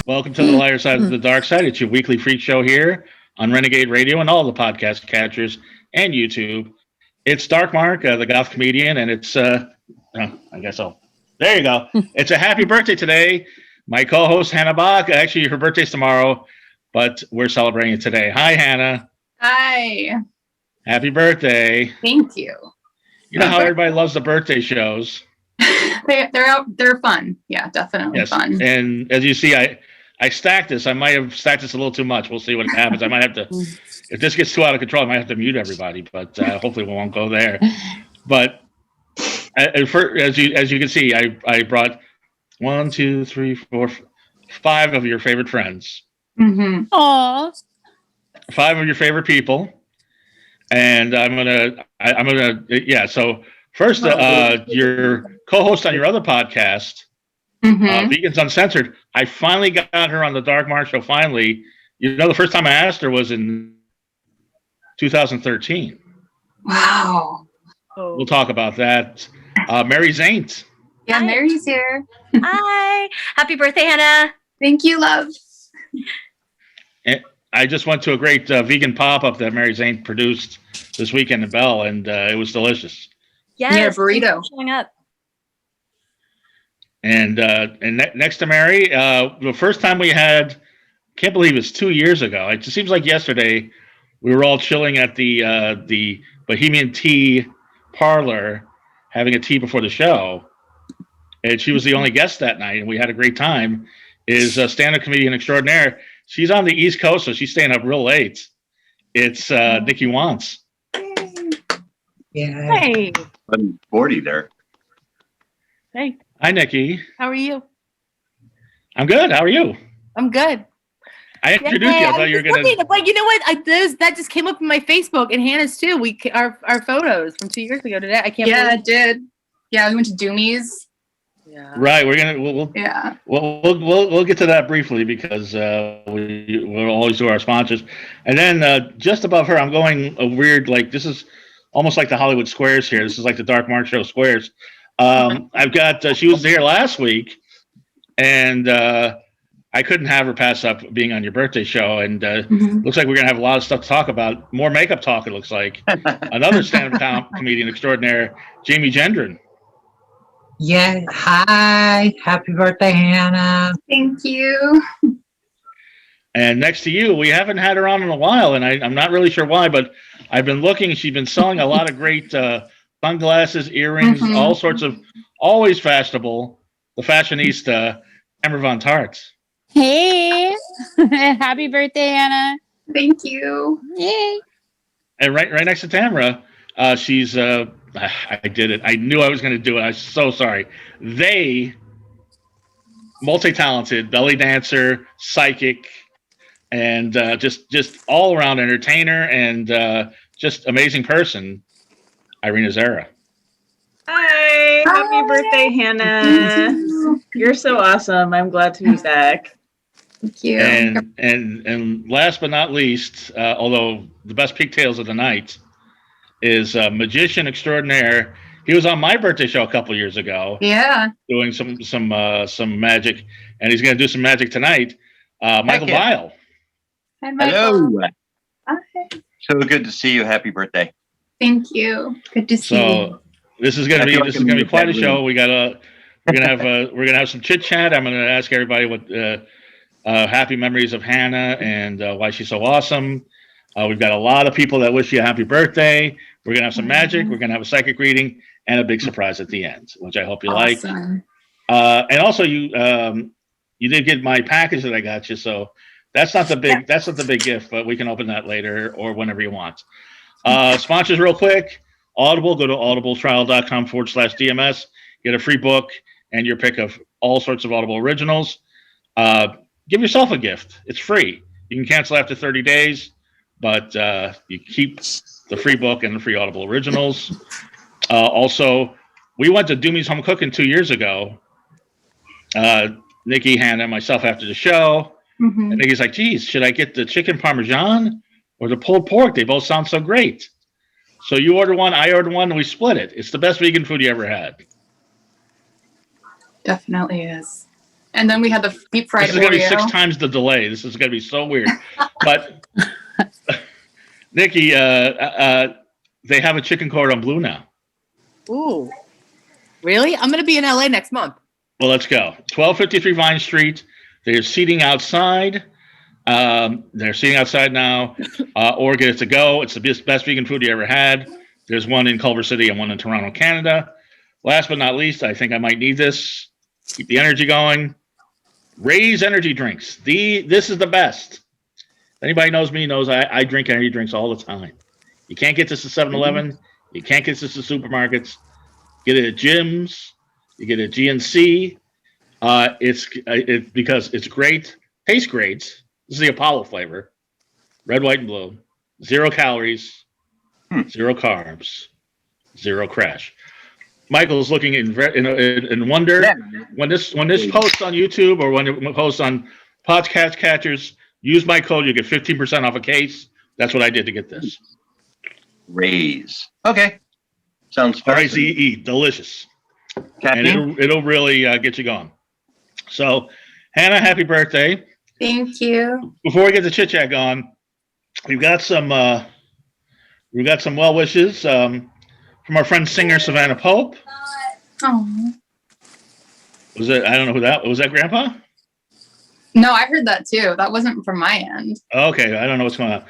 Welcome to the lighter side of the dark side. It's your weekly freak show here on Renegade Radio and all the podcast catchers and YouTube. It's Dark Mark, the goth comedian, and it's, I guess so. There you go. It's a happy birthday today. My co-host, Hannah Bakk. Actually, her birthday's tomorrow, but we're celebrating it today. Hi, Hannah. Hi. Happy birthday. Thank you. You know how everybody loves the birthday shows. They're fun. Yeah, definitely fun. And as you see, I stacked this. I might have stacked this a little too much. We'll see what happens. I might have to, if this gets too out of control, I might have to mute everybody, but hopefully we won't go there. But as you can see, I brought 1, 2, 3, 4, 5 of your favorite friends. Mm-hmm. Aww. 5 of your favorite people. And I'm gonna, yeah. So first, your co-host on your other podcast, Vegans Uncensored. I finally got her on the Dark Mark show. Finally, you know, the first time I asked her was in 2013. Wow. We'll talk about that. Mary Zaint. Yeah, Hi. Mary's here. Hi. Happy birthday, Hannah. Thank you, love. And I just went to a great vegan pop-up that Mary Zaint produced this weekend in Bell, and it was delicious. Yes. Yeah, burrito. Showing up. And next to Mary, the first time we had, can't believe it's 2 years ago. It just seems like yesterday. We were all chilling at the Bohemian Tea Parlor, having a tea before the show, and she was the only guest that night, and we had a great time. Is a stand-up comedian extraordinaire. She's on the East Coast, so she's staying up real late. It's Nikki Wantz. Yeah. Hey. I'm 40 there. Hey. Hi, Nikki. How are you? I'm good. How are you? I'm good. I introduced you. I thought you were gonna. Like, you know what? That just came up in my Facebook and Hannah's too. Our photos from 2 years ago today. I can't. Yeah, believe it did. Yeah, we went to Doomie's. Yeah. Right. We're gonna. We'll Yeah. We'll get to that briefly because we'll always do our sponsors, and then just above her, I'm going a weird like this is almost like the Hollywood Squares here. This is like the Dark Mark Show Squares. I've got. She was here last week, and I couldn't have her pass up being on your birthday show. And looks like we're gonna have a lot of stuff to talk about. More makeup talk. It looks like another stand-up comedian extraordinaire, Jamie Gendron. Yeah. Hi. Happy birthday, Hannah. Thank you. And next to you, we haven't had her on in a while, and I'm not really sure why, but I've been looking. She's been selling a lot of great sunglasses, earrings, all sorts of, always fashionable. The fashionista, Tamera Von Tart. Hey, happy birthday, Anna. Thank you. Yay. And right next to Tamera, she's, I did it. I knew I was going to do it. I'm so sorry. Multi-talented, belly dancer, psychic, and just all-around entertainer and just amazing person, IrinaXara. Hi, happy birthday, Hannah. You're so awesome. I'm glad to be back. Thank you. And last but not least, although the best pigtails of the night is magician extraordinaire. He was on my birthday show a couple years ago. Yeah. Doing some magic, and he's going to do some magic tonight. Michael Vile. Hi, Michael. Hello. Hi. So good to see you. Happy birthday. Thank you. Good to see you. So this is going to be quite a show. We're gonna have some chit chat. I'm going to ask everybody what happy memories of Hannah and why she's so awesome. We've got a lot of people that wish you a happy birthday. We're going to have some magic. We're going to have a psychic reading and a big surprise at the end, which I hope you like. And also, you did get my package that I got you, so that's not the big gift, but we can open that later or whenever you want. Sponsors, real quick. Audible. Go to audibletrial.com/DMS. Get a free book and your pick of all sorts of Audible originals. Give yourself a gift. It's free. You can cancel after 30 days. But you keep the free book and the free Audible originals. Also, we went to Doomie's Home Cooking 2 years ago. Nikki, Hannah, myself after the show. And Nikki's like, geez, should I get the chicken parmesan or the pulled pork? They both sound so great. So you order one, I order one, and we split it. It's the best vegan food you ever had. Definitely is. And then we had the deep fried This is going to be 6 Oreo. times the delay. This is going to be so weird. But Nikki, they have a chicken cordon bleu now. Ooh. Really? I'm going to be in LA next month. Well, let's go. 1253 Vine Street. They're seating outside. They're seating outside now. Or get it to go. It's the best vegan food you ever had. There's one in Culver City and one in Toronto, Canada. Last but not least, I think I might need this. Keep the energy going. Raze energy drinks. This is the best. Anybody knows me knows I drink energy drinks all the time. You can't get this at 7-Eleven. You can't get this at supermarkets. Get it at gyms. You get it at GNC. It's because it's great. Tastes great. This is the Apollo flavor. Red, white, and blue. 0 calories. 0 carbs. 0 crash. Michael's looking in wonder when this posts on YouTube or when it posts on podcast catchers. Use my code, you get 15% off a case. That's what I did to get this. Raze. Okay. Sounds fun. RIZE, delicious. Caffeine? And it'll really get you going. So, Hannah, happy birthday. Thank you. Before we get the chit chat going, we've got some well wishes from our friend singer Savannah Pope. Oh. Was it? I don't know who that was. That Grandpa? No, I heard that too. That wasn't from my end. Okay, I don't know what's going on.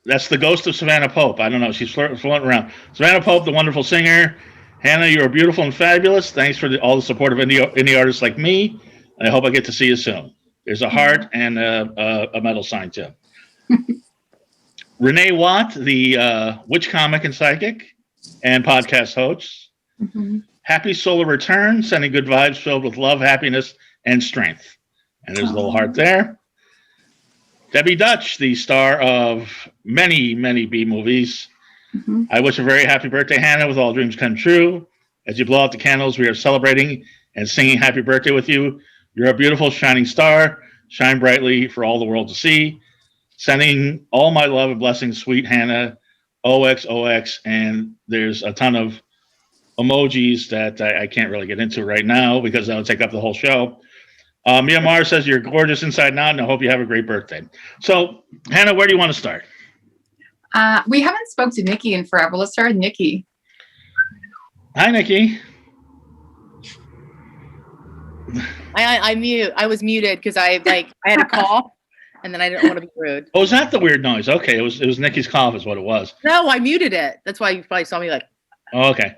That's the ghost of Savannah Pope. I don't know. She's floating around. Savannah Pope, the wonderful singer. Hannah, you are beautiful and fabulous. Thanks for all the support of indie artists like me. I hope I get to see you soon. There's a heart and a metal sign too. Renee Watt, the witch comic and psychic and podcast host. Mm-hmm. Happy solar return, sending good vibes filled with love, happiness, and strength. And there's a little heart there. Debbie Dutch, the star of many, many B movies. Mm-hmm. I wish a very happy birthday, Hannah, with all dreams come true. As you blow out the candles, we are celebrating and singing happy birthday with you. You're a beautiful, shining star. Shine brightly for all the world to see. Sending all my love and blessings, sweet Hannah, OXOX. And there's a ton of emojis that I can't really get into right now because that would take up the whole show. Myanmar says you're gorgeous inside and out, and I hope you have a great birthday. So, Hannah, where do you want to start? We haven't spoke to Nikki in forever. Let's start with Nikki. Hi, Nikki. I was muted because I had a cough and then I didn't want to be rude. Oh, was that the weird noise? Okay, it was Nikki's cough is what it was. No, I muted it. That's why you probably saw me like. Oh, okay.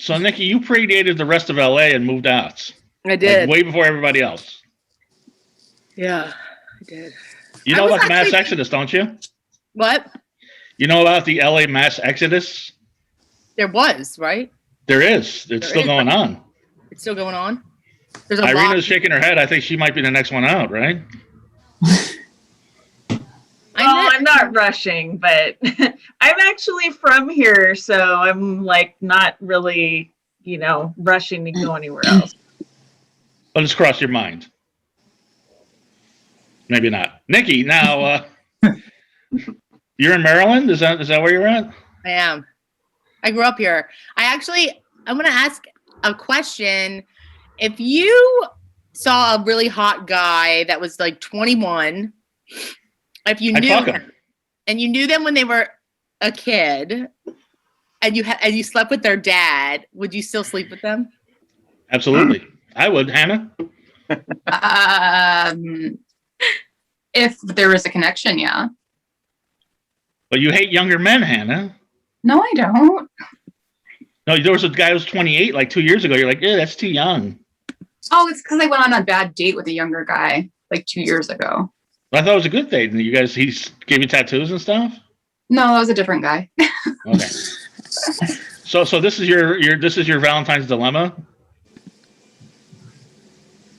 So, Nikki, you predated the rest of LA and moved out. I did. Like, way before everybody else. Yeah, I did. You know about mass exodus, don't you? What? You know about the LA mass exodus? There was, right? There is. It's still going on. It's still going on? There's a Irina's shaking her head. I think she might be the next one out, right? I'm not rushing, but I'm actually from here, so I'm like not really, rushing to go anywhere else. But it's crossed your mind. Maybe not. Nikki, now you're in Maryland? Is that where you're at? I am. I grew up here. I'm going to ask a question. If you saw a really hot guy that was like 21, if you knew him, and you knew them when they were a kid, and you slept with their dad, would you still sleep with them? Absolutely. I would. Hannah? If there was a connection, yeah. But you hate younger men, Hannah. No, I don't. No, there was a guy who was 28 like 2 years ago. You're like, yeah, that's too young. Oh, it's because I went on a bad date with a younger guy like 2 years ago. I thought it was a good date. He gave you tattoos and stuff? No, that was a different guy. Okay. So this is your Valentine's dilemma?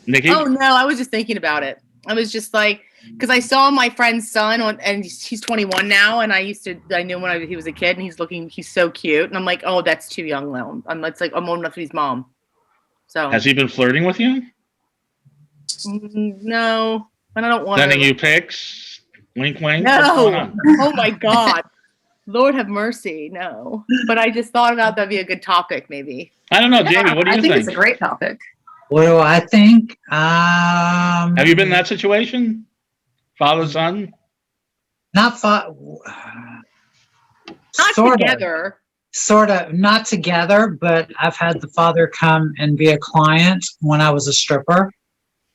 Nikki? Oh, no, I was just thinking about it. I was just like, because I saw my friend's son and he's 21 now, and I knew when he was a kid, and he's so cute, and I'm like, oh, that's too young now. I'm old enough to be his mom. So has he been flirting with you? No, and I don't want. Sending you pics? Wink, wink. No. Oh my God, Lord have mercy, no. But I just thought about that'd be a good topic, maybe. I don't know, Jamie. What do you I think think? it's a great topic. What do I think? Have you been in that situation? Father, son? Not Not together. Sort of, not together, but I've had the father come and be a client when I was a stripper.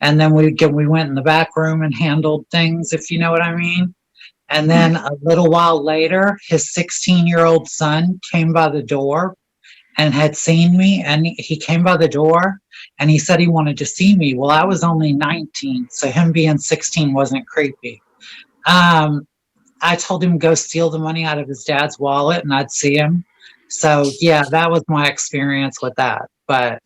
And then we went in the back room and handled things, if you know what I mean. And then a little while later, his 16-year-old son came by the door and had seen me. And he came by the door and he said he wanted to see me. Well, I was only 19, so him being 16 wasn't creepy. I told him to go steal the money out of his dad's wallet and I'd see him. So yeah, that was my experience with that. But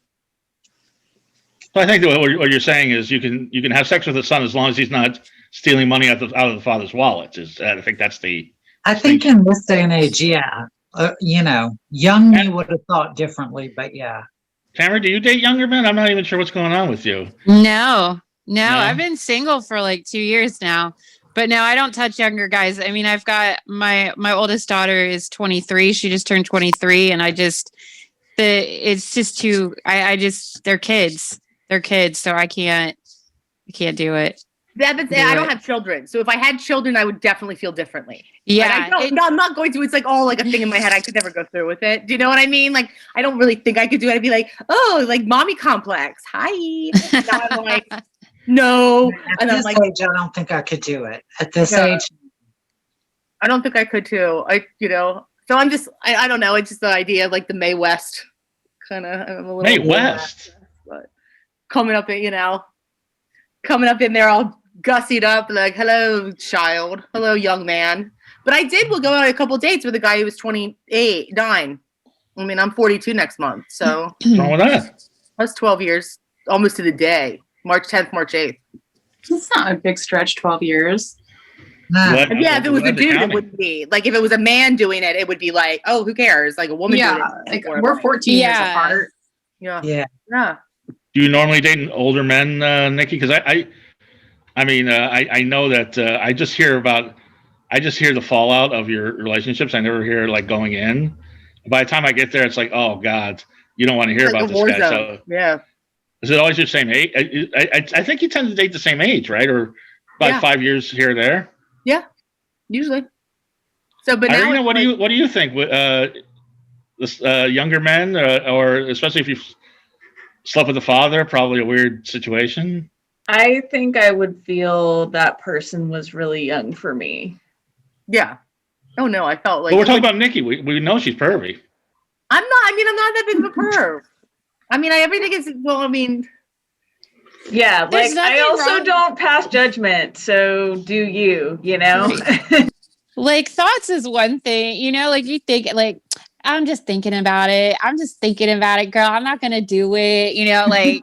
I think that what you're saying is you can have sex with the son as long as he's not stealing money out of the father's wallet. I think that's the. I think in this day and age, yeah, young me would have thought differently, but yeah. Tamera, do you date younger men? I'm not even sure what's going on with you. No, I've been single for like 2 years now. But no, I don't touch younger guys. I mean, I've got my oldest daughter is 23. She just turned 23, and it's just too. They're kids. They're kids, so I can't do it. I don't have children, so if I had children, I would definitely feel differently. Yeah, I'm not going to. It's like all like a thing in my head. I could never go through with it. Do you know what I mean? Like, I don't really think I could do it. I'd be like, oh, like mommy complex. Hi. Now I'm like, no. At this age, I don't think I could do it. At this age, I don't think I could too. So I'm just, I don't know. It's just the idea of like the Mae West kind of. Mae West. But coming up in there all gussied up, like, hello, child. Hello, young man. But I will go on a couple dates with a guy who was 9. I mean, I'm 42 next month. So what's wrong with that? That's 12 years, almost to the day. March 10th, March 8th. It's not a big stretch, 12 years. nah. Yeah, if it was a dude, it wouldn't be. Like, if it was a man doing it, it would be like, oh, who cares? Like, a woman doing it. Like, we're 14 years apart. Yeah. Yeah. Do you normally date older men, Nikki? Because I know that I just hear the fallout of your relationships. I never hear like going in. By the time I get there, it's like, oh God, you don't want to hear about this guy. So yeah. Is it always your same age? I think you tend to date the same age, right? Or about 5 years here or there. Yeah, usually. So, but now, Irina, what do you think? This younger men, or especially if you slept with the father, probably a weird situation. I think I would feel that person was really young for me. Yeah. Oh no, I felt like. But we're talking about Nikki. We know she's pervy. I'm not that big of a perv. I mean, everything is. Well, I mean. Yeah, There's like I also wrong. don't pass judgment. So do you? Like thoughts is one thing, like you think like, I'm just thinking about it. Girl. I'm not going to do it. Like,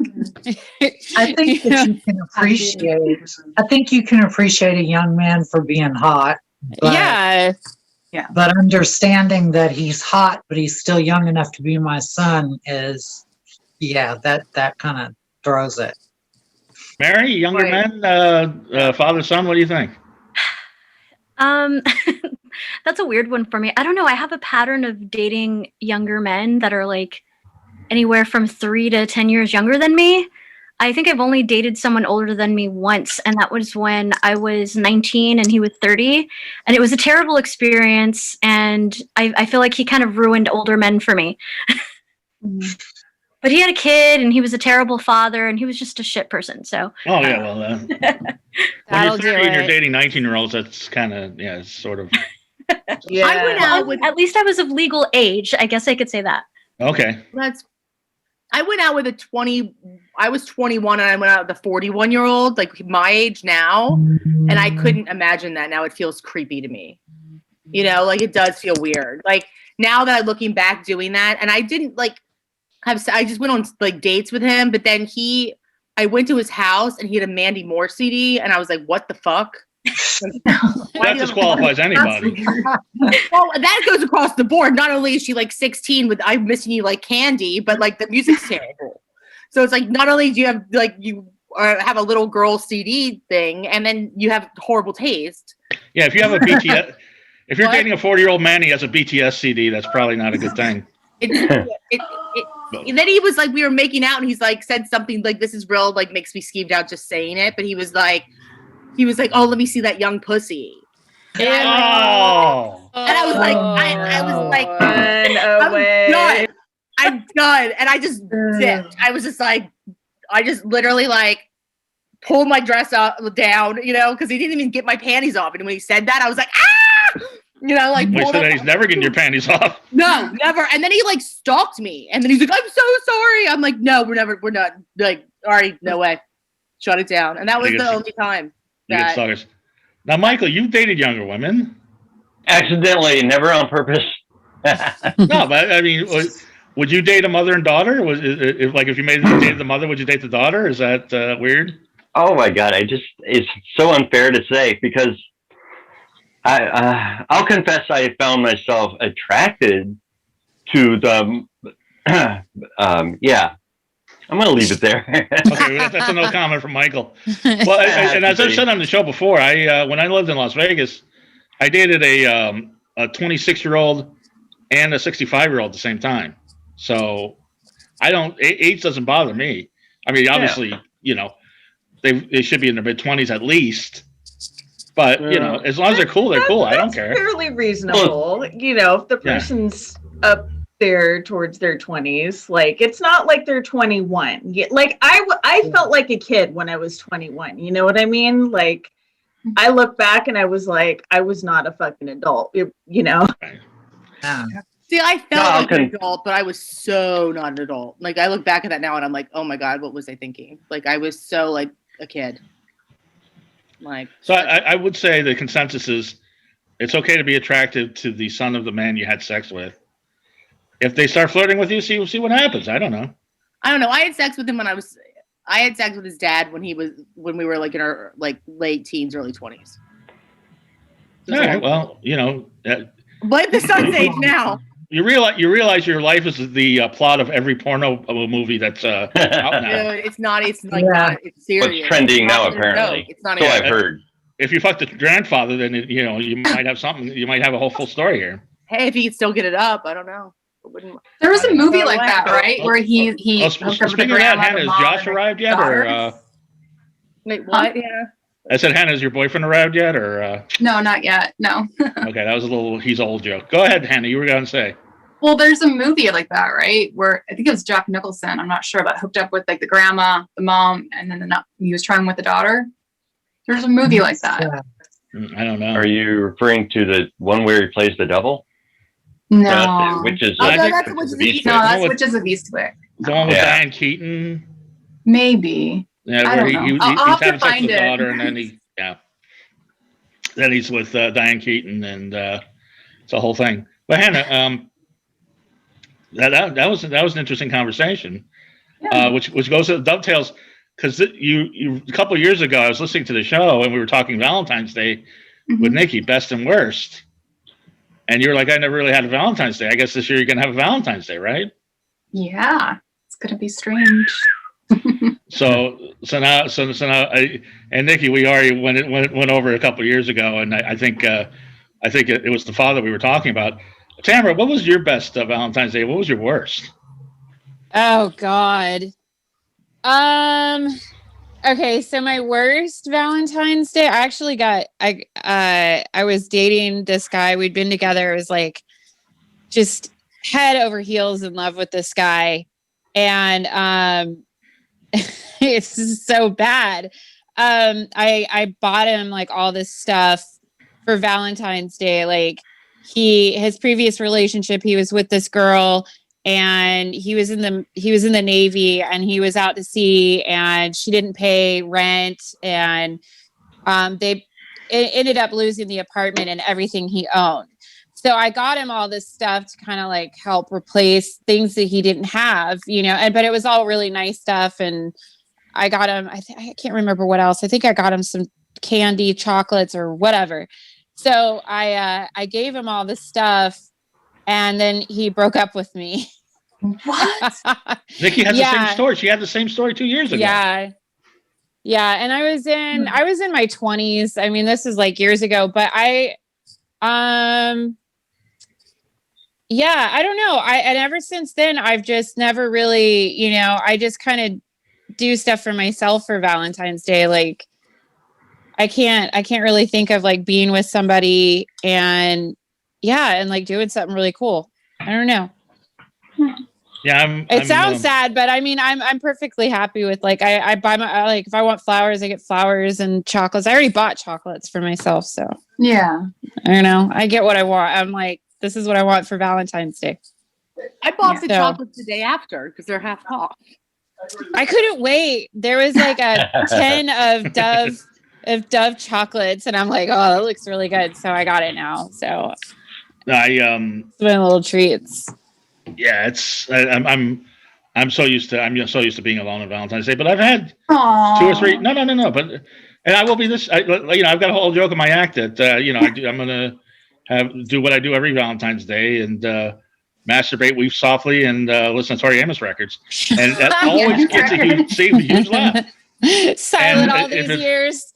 I think that you can appreciate. I think you can appreciate a young man for being hot. But, yeah. But understanding that he's hot, but he's still young enough to be my son is, that kind of throws it. Mary, younger men, father, son. What do you think? That's a weird one for me. I don't know. I have a pattern of dating younger men that are like anywhere from 3 to 10 years younger than me. I think I've only dated someone older than me once, and that was when I was 19 and he was 30. And it was a terrible experience, and I feel like he kind of ruined older men for me. But he had a kid, and he was a terrible father, and he was just a shit person. So. Oh yeah, well, when you're 30 and you're dating 19-year-olds, that's kind of sort of. Yeah. I went out with. At least I was of legal age. I guess I could say that. Okay. I went out with I was 21 and I went out with a 41-year-old, like my age now, and I couldn't imagine that. Now it feels creepy to me. Like it does feel weird. Like now that I'm looking back doing that, and I didn't like I just went on like dates with him, but then I went to his house and he had a Mandy Moore CD, and I was like, what the fuck? That disqualifies anybody. Well, that goes across the board. Not only is she like 16 with I'm Missing You Like Candy, but like the music's terrible. So it's like not only do you have like have a little girl CD thing, and then you have horrible taste. Yeah, if you have a BTS, if you're dating a 40-year-old man, he has a BTS CD. That's probably not a good thing. And then he was like, we were making out, and he's like, said something like, "This is real," like makes me skeeved out just saying it. But he was like, "Oh, let me see that young pussy." And Oh. I was like, I was like, Run away. I'm done. And I just dipped. I was just like, I just literally like pulled my dress up down, you know, because he didn't even get my panties off. And when he said that, I was like, ah, you know, like Wait, so he's never getting your panties off. No, never. And then he like stalked me. And then he's like, I'm so sorry. I'm like, no, we're not. Like, already, no way. Shut it down. And that was the only time. You get stalkers. Now, Michael, you dated younger women. Accidentally, never on purpose. No, but I mean, would you date a mother and daughter? Was it like if you dated the mother, would you date the daughter? Is that weird? Oh my God! It's so unfair to say because I'll confess I found myself attracted to the. Yeah, I'm going to leave it there. Okay, that's a no comment from Michael. Well, and as I've said on the show before, when I lived in Las Vegas, I dated a 26-year-old and a 65-year-old at the same time. So age doesn't bother me. I mean, obviously, you know, they should be in their mid-20s at least. But, you know, as long as they're cool, they're cool. I don't care. Fairly reasonable. You know, if the person's up there towards their 20s, like it's not like they're 21. Like I felt like a kid when I was 21. You know what I mean? Like I look back and I was like, I was not a fucking adult. You know? See, I felt like an adult, but I was so not an adult. Like I look back at that now and I'm like, oh my God, what was I thinking? Like I was so like a kid. Like so I would say the consensus is it's okay to be attracted to the son of the man you had sex with. If they start flirting with you, see what happens. I don't know. I had sex with him I had sex with his dad when we were like in our like late teens, early 20s. All right. Well, you know, but the son's age now. You realize your life is the plot of every porno movie that's out now. Dude, it's not not. It's serious. What's trending now, apparently. No, it's not. So I've heard. If you fucked the grandfather, then you know you might have something. You might have a whole full story here. Hey, if he could still get it up, I don't know. There was a movie like that, right? Where he hooked up with the speaking of that, Hannah, has Josh arrived yet, or? Wait, what? Yeah. I said, Hannah, has your boyfriend arrived yet, or? No, not yet. No. Okay, that was a little he's old joke. Go ahead, Hannah. You were going to say. Well, there's a movie like that, right? Where I think it was Jack Nicholson. I'm not sure, but hooked up with like the grandma, the mom, and then he was trying with the daughter. There's a movie like that. I don't know. Are you referring to the one where he plays the devil? No. Which is that's Witches of Eastwick. No, that's Witches of Eastwick. The one with Diane Keaton. Maybe. Yeah, where he's having sex with the daughter, and then then he's with Diane Keaton, and it's a whole thing. But Hannah, that was an interesting conversation, which goes to dovetails because you a couple of years ago I was listening to the show and we were talking Valentine's Day with Nikki, best and worst, and you were like, I never really had a Valentine's Day. I guess this year you're gonna have a Valentine's Day, right? Yeah, it's gonna be strange. So now, and Nikki, we already went over a couple of years ago, and I think it was the father we were talking about. Tamera, what was your best Valentine's Day? What was your worst? Oh God. Okay, so my worst Valentine's Day, I actually I was dating this guy. We'd been together. It was like just head over heels in love with this guy, and it's so bad. I bought him like all this stuff for Valentine's Day. Like his previous relationship, he was with this girl and he was in the Navy and he was out to sea and she didn't pay rent and it ended up losing the apartment and everything he owned. So I got him all this stuff to kind of like help replace things that he didn't have, you know, but it was all really nice stuff. And I got him, I can't remember what else. I think I got him some candy, chocolates or whatever. So I gave him all this stuff and then he broke up with me. What? Nikki had the same story. She had the same story 2 years ago. Yeah. Yeah. And I was in my 20s. I mean, this is like years ago, but I Yeah, I don't know. And ever since then, I've just never really, I just kind of do stuff for myself for Valentine's Day. Like, I can't really think of like being with somebody and like doing something really cool. I don't know. Yeah, It sounds sad, but I mean, I'm perfectly happy with like I buy if I want flowers, I get flowers and chocolates. I already bought chocolates for myself, so Yeah. I don't know. I get what I want. I'm like, this is what I want for Valentine's Day. I bought the chocolates the day after because they're half off. I couldn't wait. There was like a 10 of Dove chocolates, and I'm like, oh, that looks really good. So I got it now. So it's been little treats. Yeah, I'm so used to being alone on Valentine's Day, but I've had Aww. 2 or 3. No. But I will be this. I've got a whole joke in my act that I'm gonna do what I do every Valentine's Day and masturbate, weep softly, and listen to Tori Amos records, and that always gets a huge laugh. Silent all these years.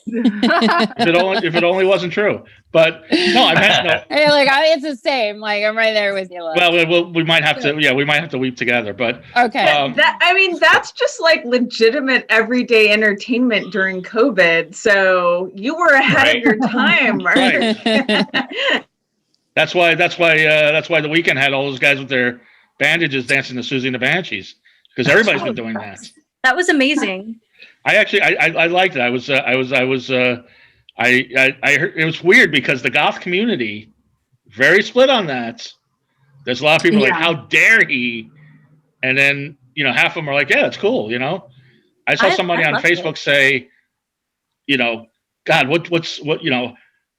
if it only wasn't true, but no, I've had no. Hey, like it's the same. Like I'm right there with you. Love. Well, we might have to weep together, but okay. That's just like legitimate everyday entertainment during COVID. So you were ahead of your time, right? That's why the Weeknd had all those guys with their bandages dancing to Susie and the Banshees, because everybody's been doing that. That was amazing. I liked it. I heard it was weird because the goth community very split on that. There's a lot of people like, how dare he? And then, half of them are like, yeah, it's cool. I saw somebody on Facebook say, God, what,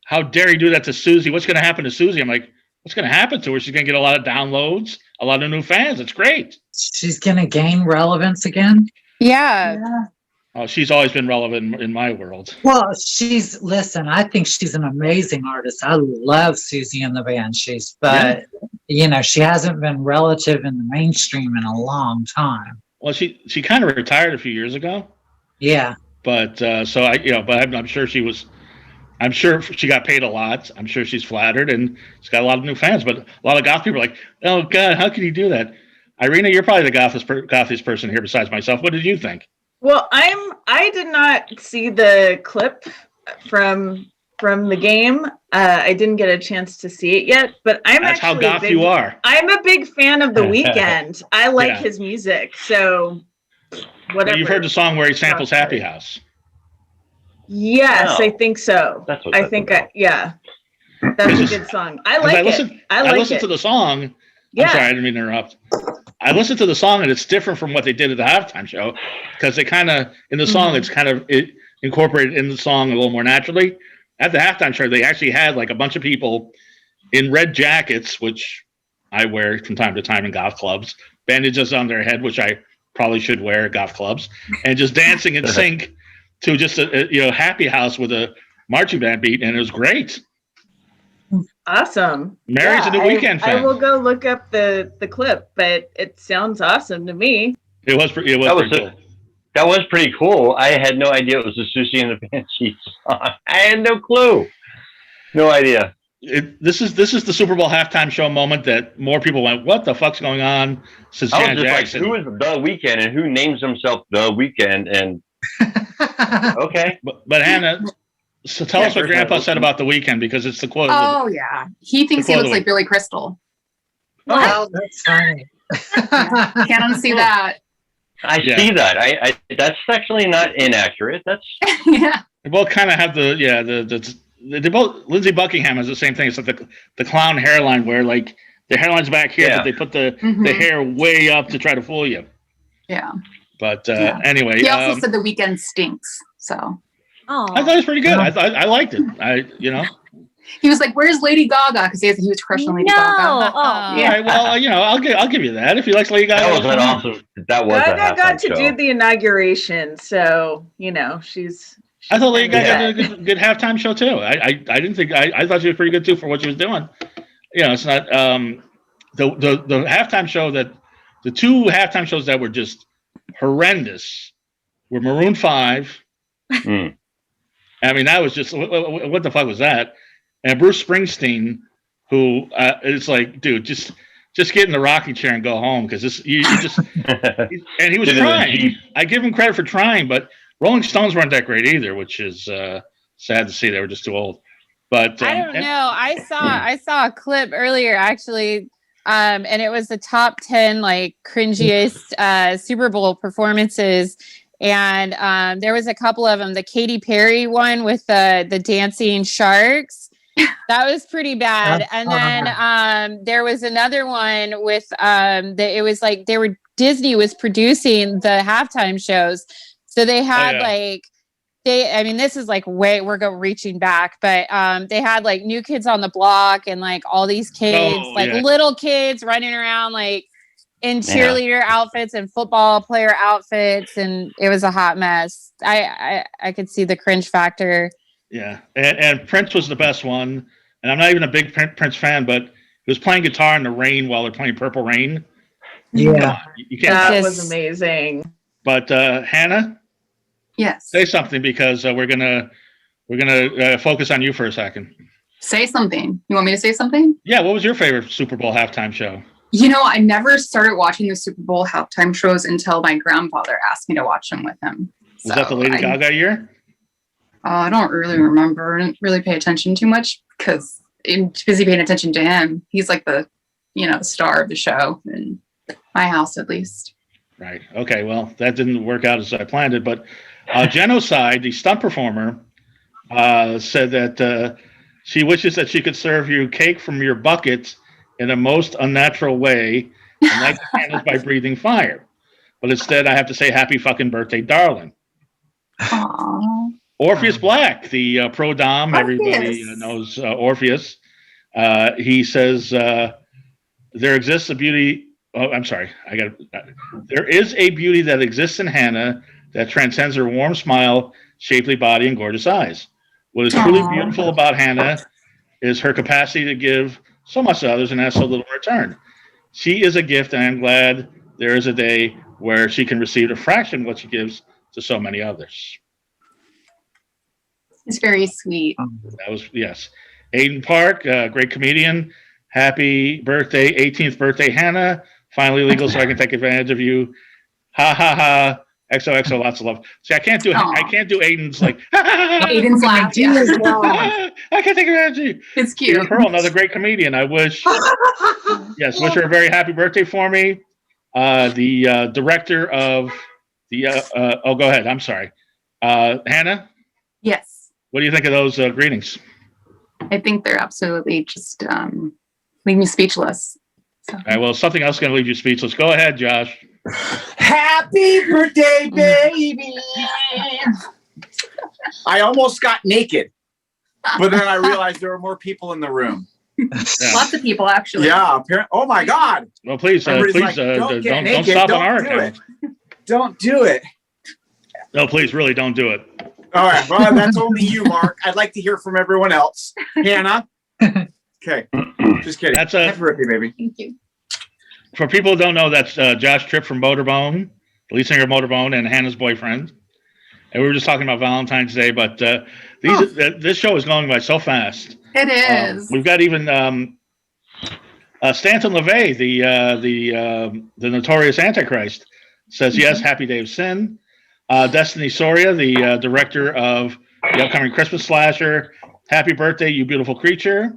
how dare he do that to Susie? What's going to happen to Susie? I'm like, what's going to happen to her? She's going to get a lot of downloads, a lot of new fans. It's great. She's going to gain relevance again. Yeah. Oh, she's always been relevant in my world. Well, I think she's an amazing artist. I love Susie and the Banshees, but she hasn't been relative in the mainstream in a long time. Well, she kind of retired a few years ago. Yeah. But I'm sure she was. I'm sure she got paid a lot. I'm sure she's flattered, and she's got a lot of new fans. But a lot of goth people are like, oh God, how can you do that? Irina, you're probably the gothiest person here besides myself. What did you think? Well, I did not see the clip from the game. I didn't get a chance to see it yet, but That's how goth you are. I'm a big fan of The Weeknd. I like his music, so whatever. Well, you've heard the song where he samples Happy House. Yes, I think so. That's what That's a good song. I listened to the song. Yeah. I'm sorry, I didn't mean to interrupt. I listened to the song, and it's different from what they did at the halftime show, because they kind of, in the song, it's kind of incorporated in the song a little more naturally. At the halftime show, they actually had like a bunch of people in red jackets, which I wear from time to time in goth clubs, bandages on their head, which I probably should wear at goth clubs, and just dancing in sync to just a Happy House with a marching band beat, and it was great. Awesome. Mary's a new Weeknd fan. I will go look up the clip, but it sounds awesome to me. It was pretty cool. That was pretty cool. I had no idea it was a Susie and the Banshees song. I had no clue. No idea. This is the Super Bowl halftime show moment that more people went, what the fuck's going on? Since Janet Jackson. Like, who is The Weeknd and who names himself The Weeknd? And okay. But Hannah, so tell us what Grandpa said about The Weeknd, because it's the quote. Oh, yeah. He thinks he looks like Billy Crystal. Oh, that's funny. Can't unsee that. I see that. That's actually not inaccurate. That's yeah. They both kind of have they both. Lindsey Buckingham has the same thing. It's like the clown hairline, where like the hairline's back here, but they put the hair way up to try to fool you. Yeah. But anyway, he also said The Weeknd stinks. So. Oh. I thought it was pretty good. I liked it. He was like, "Where's Lady Gaga?" Because he has a huge crush on Lady Gaga. Oh. Yeah. Well, I'll give you that. If he likes Lady Gaga, that was an awesome. That was Gaga got to show. do the inauguration, so she's I thought Lady Gaga did a good halftime show too. I didn't think I thought she was pretty good too for what she was doing. It's not the halftime show that the two halftime shows that were just horrendous were Maroon 5. I mean, that was just what the fuck was that? And Bruce Springsteen who is like, dude, just get in the rocking chair and go home because this you just and he was trying. I give him credit for trying, but Rolling Stones weren't that great either, which is sad to see. They were just too old. But I don't know. I saw a clip earlier actually, and it was the top 10 like cringiest Super Bowl performances. And there was a couple of them. The Katy Perry one with the dancing sharks. That was pretty bad. And then there was another one with it was like Disney was producing the halftime shows. So they had this is like we're reaching back, but they had like New Kids on the Block and like all these kids, little kids running around like in cheerleader outfits and football player outfits, and it was a hot mess. I could see the cringe factor. Yeah, and Prince was the best one, and I'm not even a big Prince fan, but he was playing guitar in the rain while they're playing Purple Rain. Yeah, you can't. That was amazing. But Hannah, Yes. say something because we're gonna focus on you for a second. Say something. You want me to say something? Yeah. What was your favorite Super Bowl halftime show? You know, I never started watching the Super Bowl halftime shows until my grandfather asked me to watch them with him. Was that the Lady Gaga year? I don't really remember. I didn't really pay attention too much because I'm busy paying attention to him. He's like the star of the show in my house, at least. Right. Okay. Well, that didn't work out as I planned it. But Genocide, the stunt performer, said that she wishes that she could serve you cake from your bucket in a most unnatural way and light the candles by breathing fire. But instead, I have to say happy fucking birthday, darling. Aww. Orpheus Black, the pro dom, everybody knows Orpheus. He says there exists a beauty. Oh, I'm sorry. There is a beauty that exists in Hannah that transcends her warm smile, shapely body, and gorgeous eyes. What is truly beautiful about Hannah is her capacity to give so much to others and ask so little in return. She is a gift, and I'm glad there is a day where she can receive a fraction of what she gives to so many others. It's very sweet. That was, yes. Aiden Park, great comedian. Happy birthday, 18th birthday, Hannah. Finally legal so I can take advantage of you. Ha ha ha. XOXO, lots of love. See, I can't do Aiden's like, Aiden's laugh. I can't take advantage of you. It's cute. Pearl, another great comedian. I wish, wish her a very happy birthday for me. The director of the, go ahead. I'm sorry. Hannah? Yes. What do you think of those greetings? I think they're absolutely just leave me speechless. So. All right, well, something else is going to leave you speechless. Go ahead, Josh. Happy birthday, baby. I almost got naked, but then I realized there were more people in the room. Yeah. Lots of people, actually. Yeah. Oh, my God. Well, please, like, don't stop on our account. Don't do it. No, please, really don't do it. All right. Well, that's only you, Mark. I'd like to hear from everyone else. Hannah? Okay. Just kidding. Happy birthday, baby. Thank you. For people who don't know, that's Josh Tripp from Motorbone, the lead singer of Motorbone, and Hannah's boyfriend. And we were just talking about Valentine's Day, but this show is going by so fast. It is. We've got even Stanton LaVey, the notorious Antichrist, says yes, happy day of sin. Destiny Soria, the director of the upcoming Christmas slasher, happy birthday, you beautiful creature.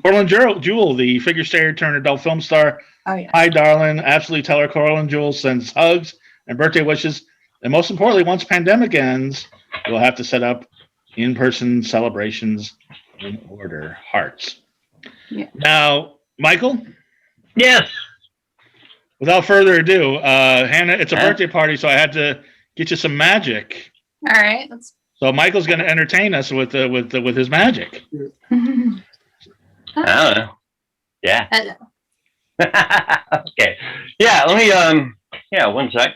Coraline Jewel, the figure skater turned adult film star. Oh, yeah. Hi, darling. Absolutely tell her Coraline Jewel sends hugs and birthday wishes. And most importantly, once pandemic ends, we'll have to set up in-person celebrations in order. Hearts. Yeah. Now, Michael? Yes. Without further ado, Hannah, it's a birthday party, so I had to get you some magic. All right. So Michael's going to entertain us with his magic. I don't know. Yeah. Hello. Okay. Yeah, let me one sec.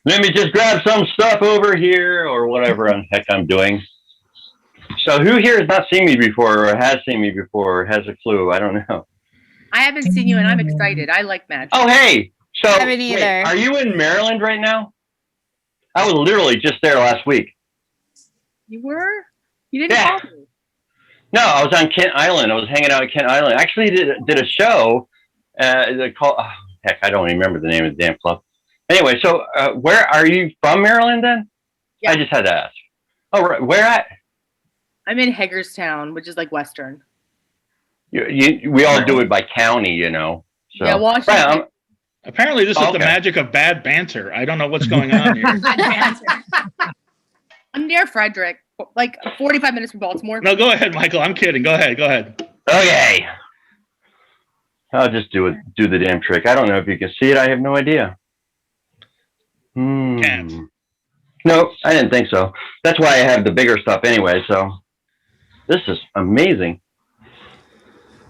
Let me just grab some stuff over here or whatever the heck I'm doing. So who here has not seen me before or has seen me before or has a clue? I don't know. I haven't seen you and I'm excited. I like magic. Oh, hey. So I haven't either. Wait, are you in Maryland right now? I was literally just there last week. You were? You didn't call me. No, I was on Kent Island. I was hanging out at Kent Island. I actually did a show called, heck, I don't even remember the name of the damn club. Anyway, so where are you from, Maryland then? Yeah. I just had to ask. Oh, right. Where at? I'm in Hagerstown, which is like Western. We all do it by county, you know. So. Yeah, Washington. Right, apparently, this is the magic of bad banter. I don't know what's going on here. I'm near Frederick, like 45 minutes from Baltimore. No, go ahead, Michael. I'm kidding. Go ahead. Go ahead. Okay. I'll just do the damn trick. I don't know if you can see it. I have no idea. Can't. No, I didn't think so. That's why I have the bigger stuff anyway. So this is amazing.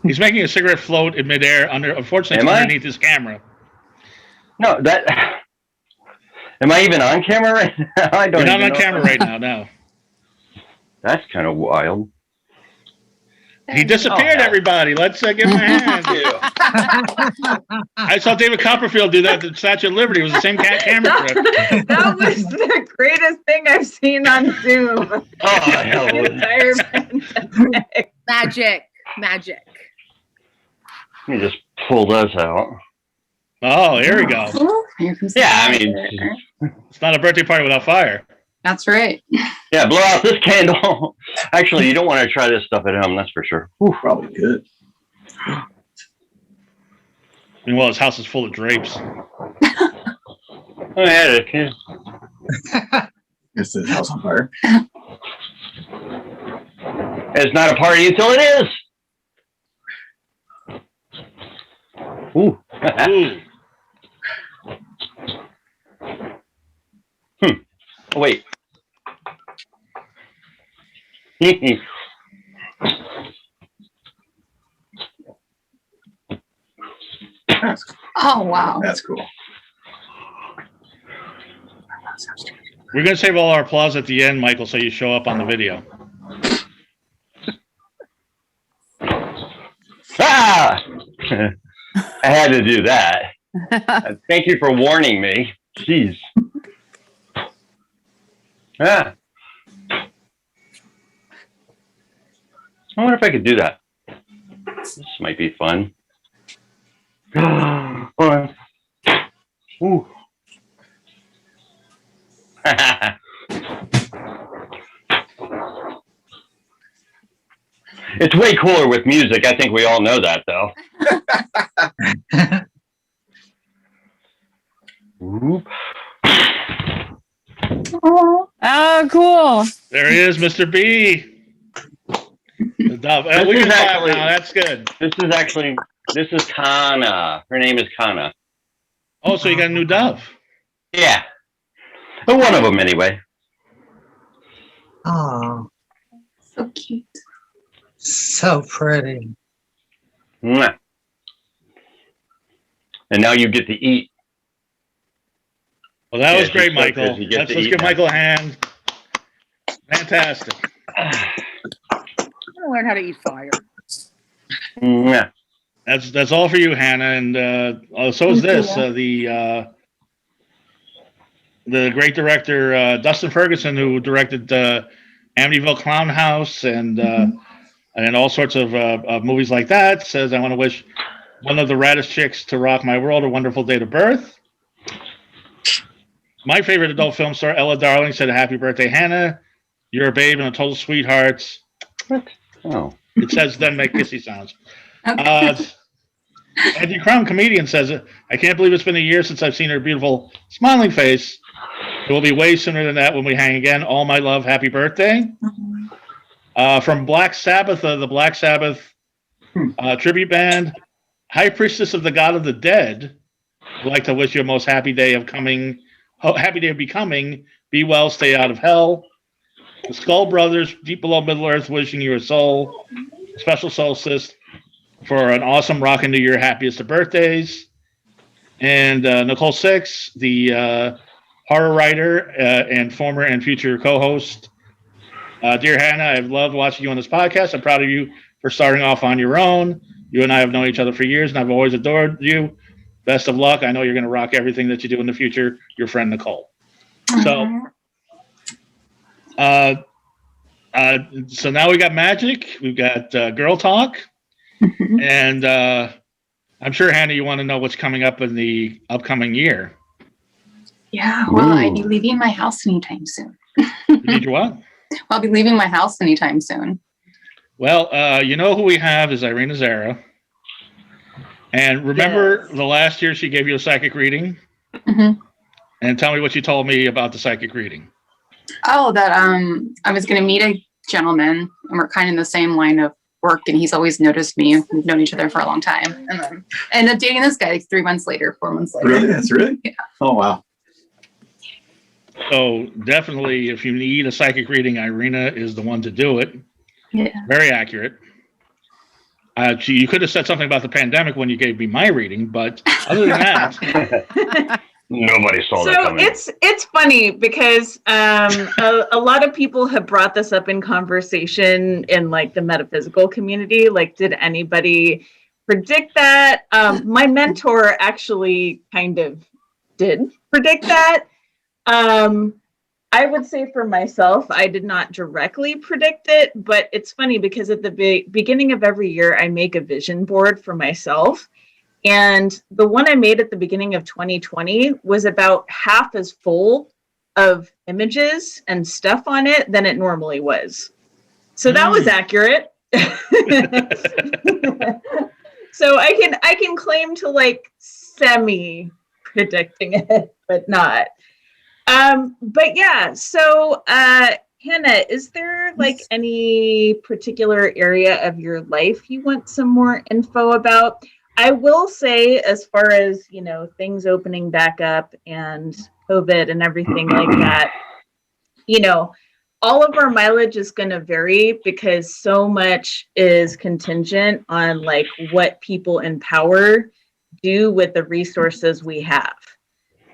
He's making a cigarette float in midair unfortunately, underneath his camera. No, that. Am I even on camera right now? I don't. You're not on camera right now. No. That's kind of wild. He disappeared, everybody. Let's give him a hand. I saw David Copperfield do that at the Statue of Liberty. It was the same camera trick. That was the greatest thing I've seen on Zoom. The entire pandemic. Magic. Let me just pull those out. Oh, here we go. Yeah, I mean, it's not a birthday party without fire. That's right. Yeah, blow out this candle. Actually, you don't want to try this stuff at home, that's for sure. Ooh, probably good. Meanwhile, his house is full of drapes. Oh, yeah, okay. Is the house on fire? It's not a party until it is. Ooh. Ooh. Oh, wait. Oh, wow. That's cool. We're going to save all our applause at the end, Michael, so you show up on the video. Ah! I had to do that. Thank you for warning me. Jeez. Ah. I wonder if I could do that. This might be fun. Fun. Ooh. It's way cooler with music. I think we all know that, though. Oh, cool. There he is, Mr. B. The dove. We can clap now. That's good. This is Kana. Her name is Kana. Oh, so you got a new dove. Yeah. But one of them, anyway. Oh, So cute. so pretty. Mwah. And now you get to eat. Well, that was she's great, so Michael. good. Let's give Michael a hand. Fantastic. I'm gonna learn how to eat fire. Mwah. That's all for you, Hannah, and so is this. The great director Dustin Ferguson, who directed Amityville Clown House and all sorts of movies like that, says, "I want to wish one of the raddest chicks to rock my world a wonderful day to birth." My favorite adult film star, Ella Darling, said, "Happy birthday, Hannah. You're a babe and a total sweetheart." What? Oh. It says, then make kissy sounds. Andy Crumb, comedian, says, "I can't believe it's been a year since I've seen her beautiful smiling face. It will be way sooner than that when we hang again. All my love, happy birthday." From Black Sabbath, the Black Sabbath tribute band, High Priestess of the God of the Dead, would like to wish you a most happy day of becoming. Be well, stay out of hell. The Skull Brothers, Deep Below Middle Earth, wishing you a special solstice for an awesome rockin' New Year, happiest of birthdays. And Nicole Six, the horror writer and former and future co-host. Dear Hannah, I've loved watching you on this podcast. I'm proud of you for starting off on your own. You and I have known each other for years, and I've always adored you. Best of luck. I know you're going to rock everything that you do in the future. Your friend, Nicole. So, So now we got magic, we've got girl talk, and I'm sure, Hannah, you want to know what's coming up in the upcoming year. Yeah, well, I'd be leaving my house anytime soon. You need your what? I'll be leaving my house anytime soon. Well, you know who we have is IrinaXara. And remember the last year she gave you a psychic reading? Mm-hmm. And tell me what you told me about the psychic reading. Oh, that I was going to meet a gentleman, and we're kind of in the same line of work, and he's always noticed me. We've known each other for a long time. And then ended up dating this guy like 3 months later, 4 months later. Really? That's really? Yeah. Oh, wow. So definitely, if you need a psychic reading, Irina is the one to do it. Yeah. Very accurate. You could have said something about the pandemic when you gave me my reading, but other than that, nobody saw that So coming. it's funny because a lot of people have brought this up in conversation in like the metaphysical community. Like, did anybody predict that? My mentor actually kind of did predict that. I would say for myself, I did not directly predict it, but it's funny because at the beginning of every year, I make a vision board for myself. And the one I made at the beginning of 2020 was about half as full of images and stuff on it than it normally was. So that was accurate. So I can claim to like semi predicting it, but not. But yeah, so Hannah, is there like any particular area of your life you want some more info about? I will say, as far as, you know, things opening back up and COVID and everything like that, you know, all of our mileage is going to vary because so much is contingent on like what people in power do with the resources we have.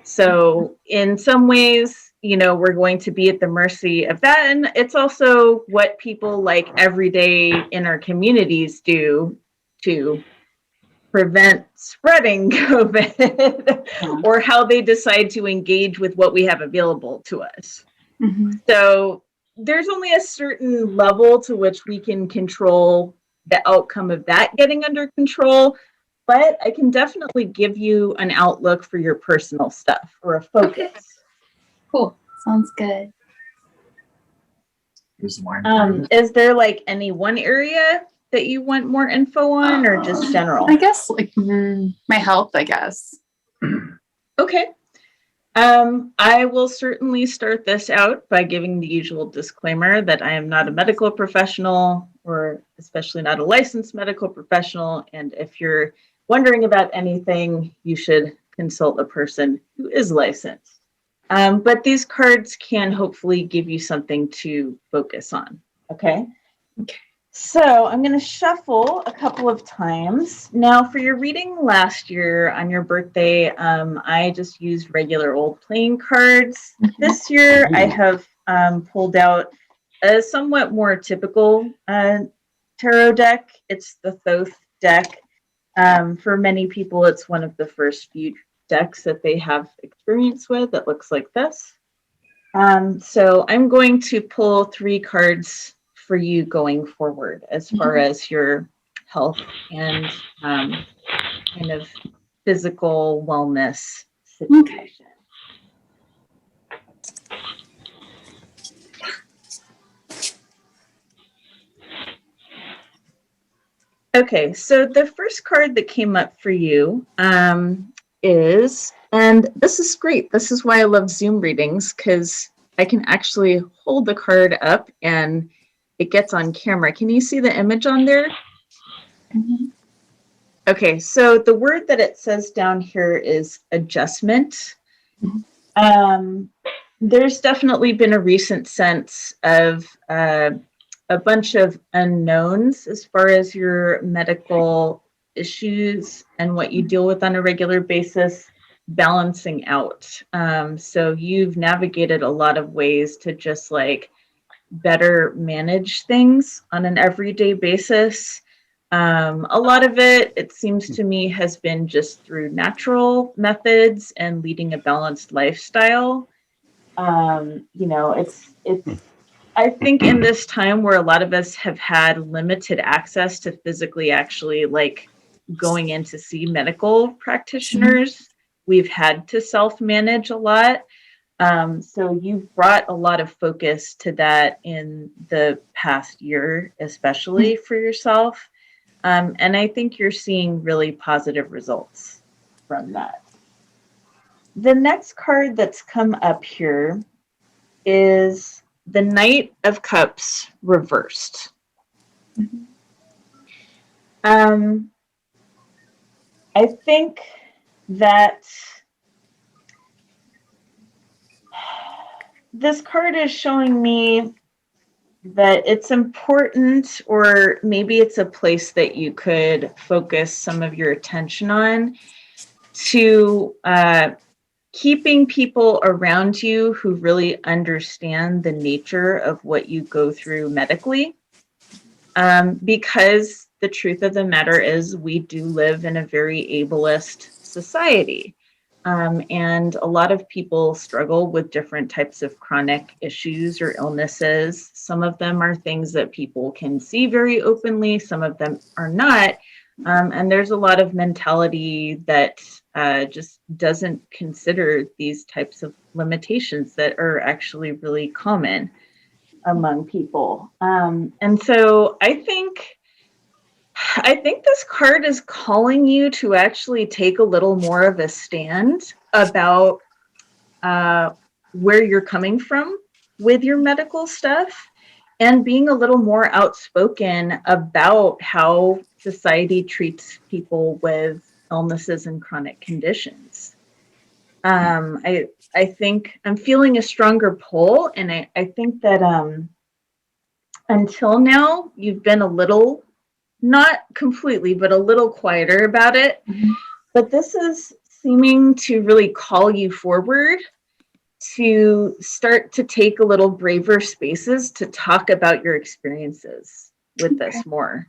So in some ways, you know, we're going to be at the mercy of that. And it's also what people like every day in our communities do to prevent spreading COVID or how they decide to engage with what we have available to us. Mm-hmm. So there's only a certain level to which we can control the outcome of that getting under control. But I can definitely give you an outlook for your personal stuff or a focus. Okay. Cool. Sounds good. Is there like any one area that you want more info on or just general? I guess like my health, I guess. Okay. I will certainly start this out by giving the usual disclaimer that I am not a medical professional or especially not a licensed medical professional. And if you're wondering about anything, you should consult a person who is licensed. But these cards can hopefully give you something to focus on. Okay. So I'm going to shuffle a couple of times. Now for your reading last year on your birthday, I just used regular old playing cards. This year I have pulled out a somewhat more typical tarot deck. It's the Thoth deck. For many people, it's one of the first few decks that they have experience with. It looks like this. So I'm going to pull 3 cards for you going forward as far as your health and kind of physical wellness situation. Okay, so the first card that came up for you is, and this is great. This is why I love Zoom readings, because I can actually hold the card up and it gets on camera. Can you see the image on there? Mm-hmm. Okay, so the word that it says down here is adjustment. Mm-hmm. There's definitely been a recent sense of a bunch of unknowns as far as your medical issues and what you deal with on a regular basis balancing out. So you've navigated a lot of ways to just like better manage things on an everyday basis. A lot of it seems to me, has been just through natural methods and leading a balanced lifestyle. You know, it's I think in this time where a lot of us have had limited access to physically actually like going in to see medical practitioners, we've had to self-manage a lot. So you've brought a lot of focus to that in the past year, especially for yourself. And I think you're seeing really positive results from that. The next card that's come up here is the Knight of Cups reversed. I think that this card is showing me that it's important, or maybe it's a place that you could focus some of your attention on, to keeping people around you who really understand the nature of what you go through medically. Because the truth of the matter is we do live in a very ableist society. And a lot of people struggle with different types of chronic issues or illnesses. Some of them are things that people can see very openly. Some of them are not. And there's a lot of mentality that just doesn't consider these types of limitations that are actually really common among people. And so I think this card is calling you to actually take a little more of a stand about where you're coming from with your medical stuff, and being a little more outspoken about how society treats people with illnesses and chronic conditions. I think I'm feeling a stronger pull, and I think that until now, you've been a little, not completely, but a little quieter about it. But this is seeming to really call you forward to start to take a little braver spaces to talk about your experiences with this more.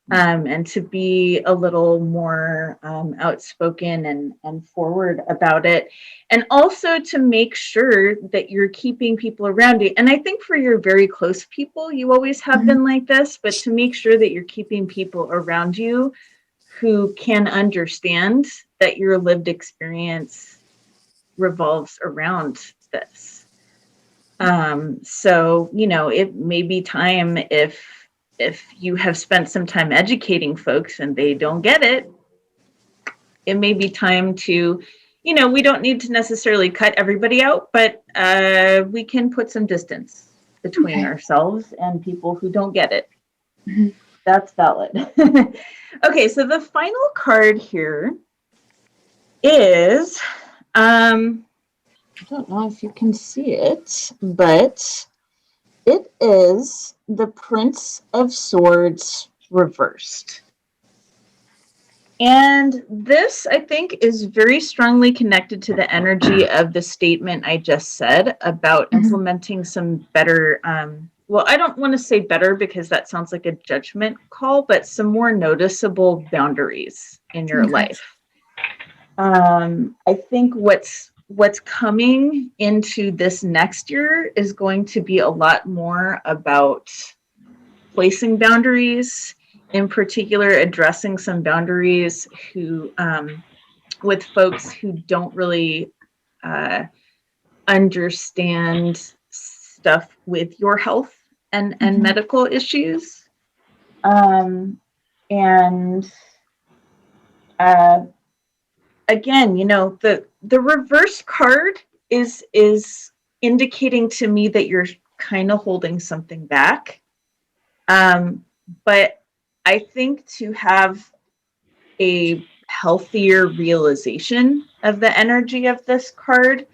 And to be a little more outspoken and forward about it. And also to make sure that you're keeping people around you. And I think for your very close people, you always have been like this, but to make sure that you're keeping people around you who can understand that your lived experience revolves around this. So, you know, it may be time, if you have spent some time educating folks and they don't get it, it may be time to, you know, we don't need to necessarily cut everybody out, but we can put some distance between ourselves and people who don't get it. That's valid. Okay, so the final card here is, I don't know if you can see it, but it is the Prince of Swords reversed. And this, I think, is very strongly connected to the energy of the statement I just said about implementing some better, well, I don't want to say better because that sounds like a judgment call, but some more noticeable boundaries in your life. I think what's coming into this next year is going to be a lot more about placing boundaries, in particular addressing some boundaries who with folks who don't really understand stuff with your health and medical issues. Again, you know, the reverse card is indicating to me that you're kind of holding something back. But I think to have a healthier realization of the energy of this card,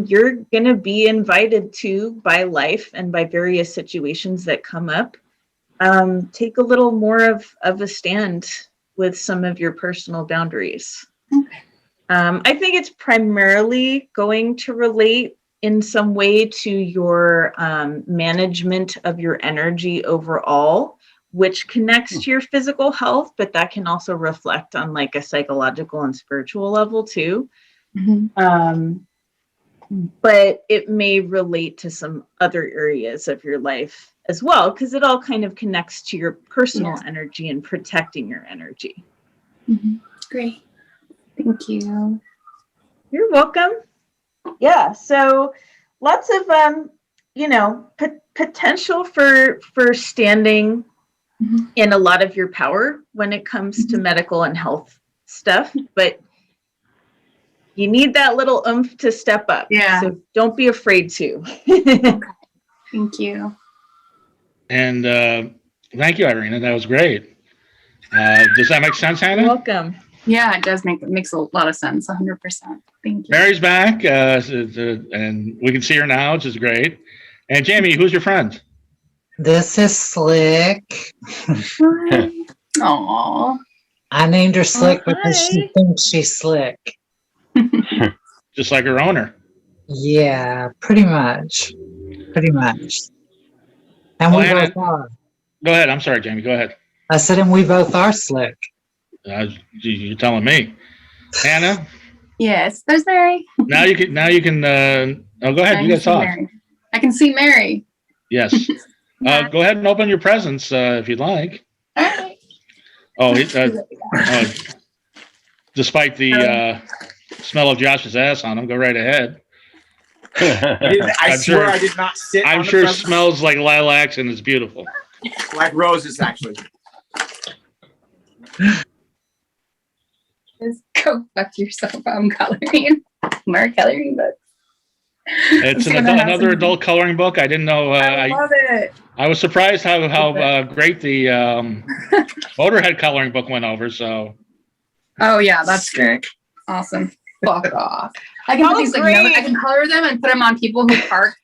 you're going to be invited to, by life and by various situations that come up, take a little more of a stand with some of your personal boundaries. I think it's primarily going to relate in some way to your management of your energy overall, which connects to your physical health, but that can also reflect on like a psychological and spiritual level too. but it may relate to some other areas of your life as well, because it all kind of connects to your personal energy and protecting your energy. Great. Thank you. You're welcome. Yeah. So lots of, potential for standing in a lot of your power when it comes to medical and health stuff, but you need that little oomph to step up. Yeah. So don't be afraid to. Thank you. And thank you, Irina. That was great. Does that make sense, Hannah? You're welcome. Yeah, it makes a lot of sense. 100%. Thank you. Mary's back, and we can see her now, which is great. And Jamie, who's your friend? This is Slick. Aww. I named her Slick because she hi. thinks she's slick. Just like her owner. Yeah, pretty much. Pretty much. And Oh, we Hannah- both are. Go ahead. I'm sorry, Jamie. Go ahead. I said, and we both are slick. You're telling me. Hannah, Yes, there's Mary. now you can. Oh, go ahead. I You can guys see talk. Mary. I can see Mary. Yes. Go ahead and open your presents if you'd like. All right. Oh, despite the smell of Josh's ass on him, go right ahead. I I'm swear sure- I did not sit. I'm on the sure it presents. smells like lilacs and it's beautiful. Like roses, actually. Just go fuck yourself. I'm coloring. More coloring books. It's another adult coloring book. I didn't know. I love it. I was surprised how great the Motorhead coloring book went over. So Oh yeah, that's great. Awesome. Fuck off. I can put these I can color them and put them on people who park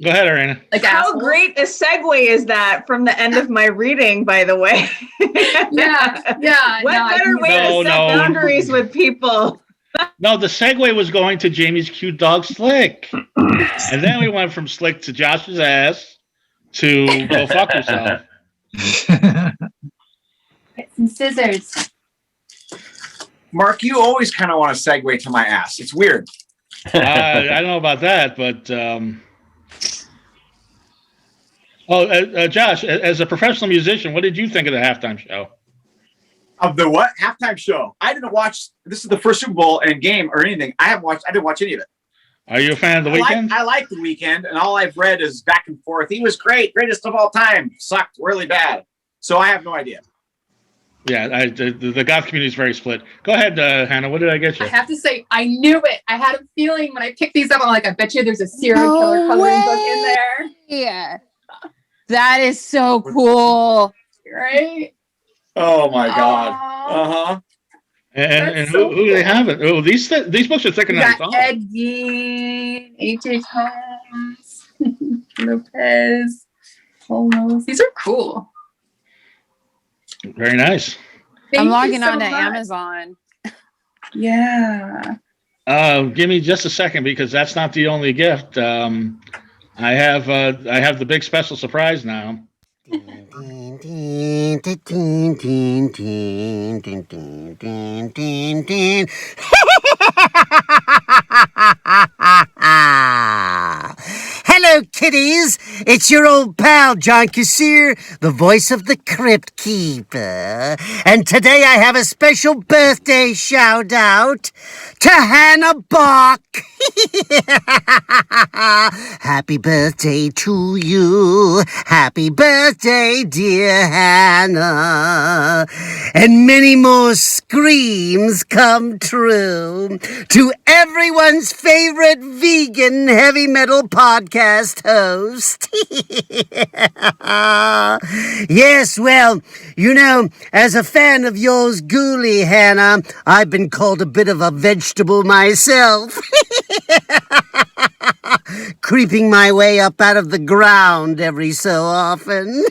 go ahead, Irina. like How assholes. great a segue is that from the end of my reading, by the way? Yeah. What no, I better can- way to set No. boundaries with people? No, the segue was going to Jamie's cute dog Slick, and then we went from Slick to Josh's ass to go fuck yourself. Get some scissors. Mark, you always kind of want to segue to my ass. It's weird. I don't know about that, but Josh, as a professional musician, what did you think of the halftime show? Of the what? Halftime show. I didn't watch. This is the first Super Bowl and game or anything. I didn't watch any of it. Are you a fan of the weekend? I like the weekend, and all I've read is back and forth. He was great, greatest of all time. Sucked really bad. So I have no idea. Yeah, the goth community is very split. Go ahead, Hannah. What did I get you? I have to say, I knew it. I had a feeling when I picked these up. I'm like, I bet you there's a serial killer coloring book in there. Yeah. That is so cool. Right? Oh my God. Aw. Uh-huh. And That's who so do they cool. have? Oh, these books are thicker We than I got thought. Ed Gein, H.H. Holmes, Lopez, Holmes. These are cool. Very nice. Thank I'm you logging so on to much. Amazon. Yeah. Give me just a second because that's not the only gift. I have the big special surprise now. Hello, kiddies. It's your old pal, John Kassir, the voice of the Crypt Keeper. And today I have a special birthday shout out to Hannah Bakk. Happy birthday to you. Happy birthday, dear Hannah. And many more screams come true to everyone's favorite vegan heavy metal podcast host. Yes, well, you know, as a fan of yours, Ghoulie, Hannah, I've been called a bit of a vegetable myself. Creeping my way up out of the ground every so often.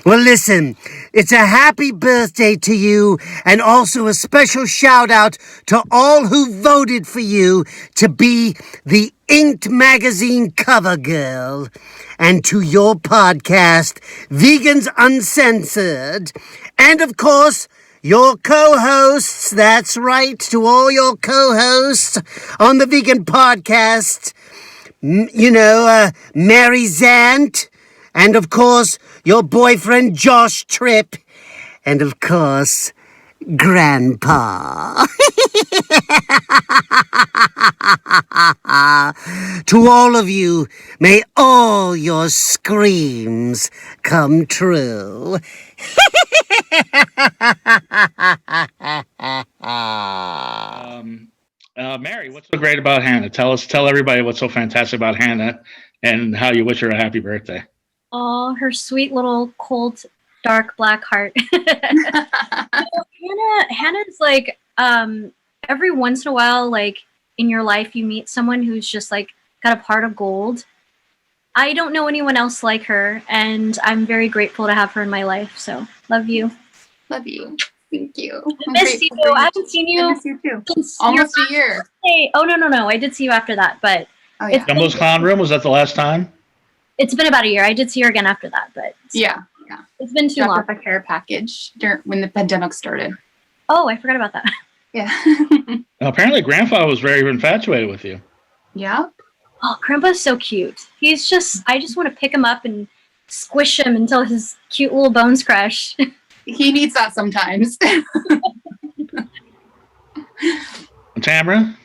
Well, listen, it's a happy birthday to you, and also a special shout out to all who voted for you to be the Inked Magazine cover girl, and to your podcast, Vegans Uncensored, and of course, your co-hosts, that's right, to all your co-hosts on the Vegan Podcast, Mary Zaint, and of course, your boyfriend Josh Tripp, and of course, Grandpa. To all of you, may all your screams come true. Mary, what's so great about Hannah? Tell everybody what's so fantastic about Hannah and how you wish her a happy birthday. Oh, her sweet little cold, dark black heart. Hannah's like, every once in a while, like in your life, you meet someone who's just like got a heart of gold. I don't know anyone else like her, and I'm very grateful to have her in my life. So, love you. Love you. Thank you. I miss you. I haven't seen you. I miss you too. Since almost a year. Hey, oh no! I did see you after that, but Jumbo's Clown Room, was that the last time? It's been about a year. I did see her again after that, but yeah, it's been too long. Dropped off a care package when the pandemic started. Oh, I forgot about that. Yeah. Apparently, Grandpa was very infatuated with you. Yeah. Oh, Grandpa's so cute. He's just, I just want to pick him up and squish him until his cute little bones crush. He needs that sometimes. Tamera?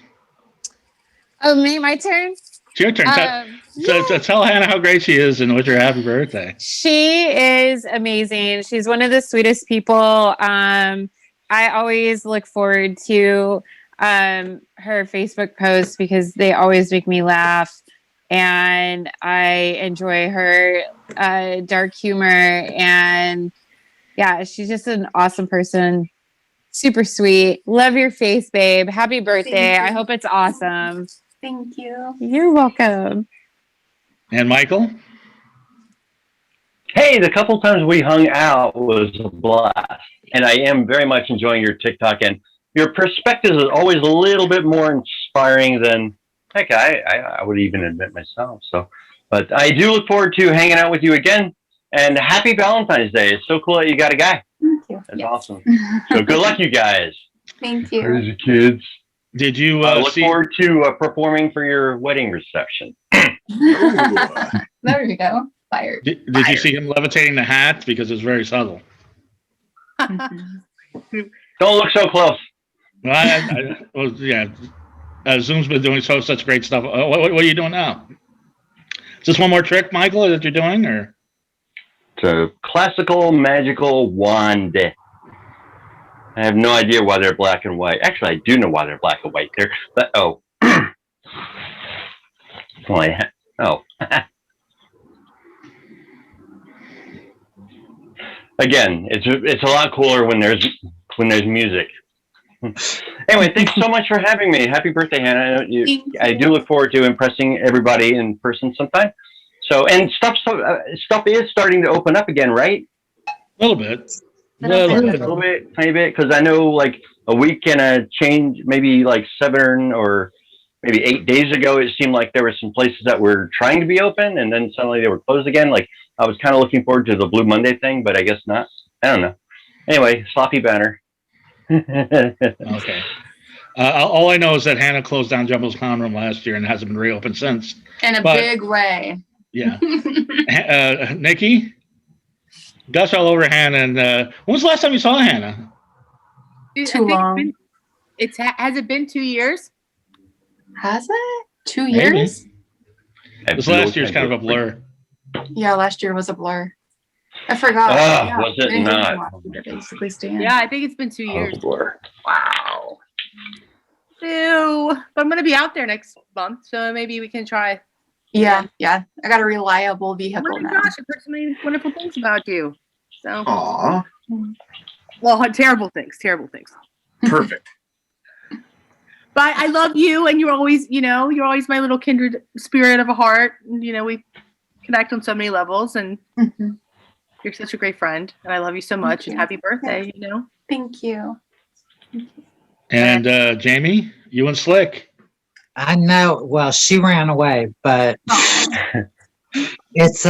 Oh, me, my turn? It's your turn. Tell Hannah how great she is and wish her a happy birthday. She is amazing. She's one of the sweetest people. I always look forward to her Facebook posts because they always make me laugh. And I enjoy her dark humor. And yeah, she's just an awesome person. Super sweet. Love your face, babe. Happy birthday. I hope it's awesome. Thank you. You're welcome. And Michael? Hey, the couple times we hung out was a blast. And I am very much enjoying your TikTok. And your perspective is always a little bit more inspiring than, heck, I would even admit myself. So, but I do look forward to hanging out with you again. And happy Valentine's Day. It's so cool that you got a guy. Thank you. That's awesome. So good luck, you guys. Thank you. Crazy kids. Did you look forward to performing for your wedding reception? There we go. Fired. Did you see him levitating the hat? Because it's very subtle. Don't look so close. Well, yeah. Zoom's been doing such great stuff. What are you doing now? Is this one more trick, Michael, that you're doing, or? It's a classical magical wand. I have no idea why they're black and white. Actually, I do know why they're black and white. Again, it's a lot cooler when there's music. Anyway, thanks so much for having me. Happy birthday, Hannah. I do look forward to impressing everybody in person sometime. So, and stuff is starting to open up again, right? A little bit. A little bit, tiny bit, because I know like a week and a change, maybe like 7 or maybe 8 days ago, it seemed like there were some places that were trying to be open, and then suddenly they were closed again. Like I was kind of looking forward to the Blue Monday thing, but I guess not. I don't know. Anyway, sloppy banner. Okay. All I know is that Hannah closed down Jumbo's Clown Room last year and hasn't been reopened since. In a big way. Yeah. Nikki? Gush all over Hannah. And when was the last time you saw Hannah? Too long. Has it been 2 years? Has it? 2 years? This last year's kind of a blur. Yeah, last year was a blur. I forgot. Was it not? Basically, Stan. Yeah, I think it's been 2 years. Blur. Wow. Ew. But I'm going to be out there next month, so maybe we can try. Yeah. I got a reliable vehicle Oh my now. gosh, I've heard so many wonderful things about you. So. Aw. Well, terrible things. Perfect. But I love you, and you're always my little kindred spirit of a heart. And, we connect on so many levels, and you're such a great friend, and I love you so much. And happy birthday, Thank you. And Jamie, you and Slick. I know. Well, she ran away, but it's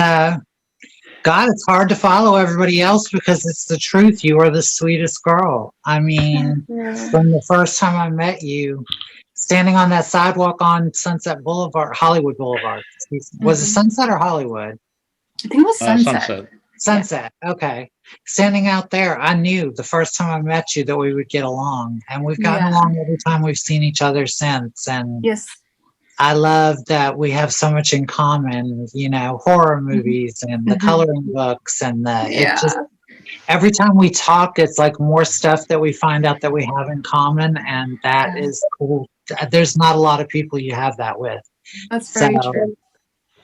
God, it's hard to follow everybody else because it's the truth. You are the sweetest girl. I mean, from the first time I met you, standing on that sidewalk on Sunset Boulevard, Hollywood Boulevard. Was it Sunset or Hollywood? I think it was Sunset. Sunset. Okay. Standing out there, I knew the first time I met you that we would get along, and we've gotten along every time we've seen each other since. And yes, I love that we have so much in common, you know, horror movies and the coloring books and it just, every time we talk, it's like more stuff that we find out that we have in common. And that is cool. There's not a lot of people you have that with. That's very true.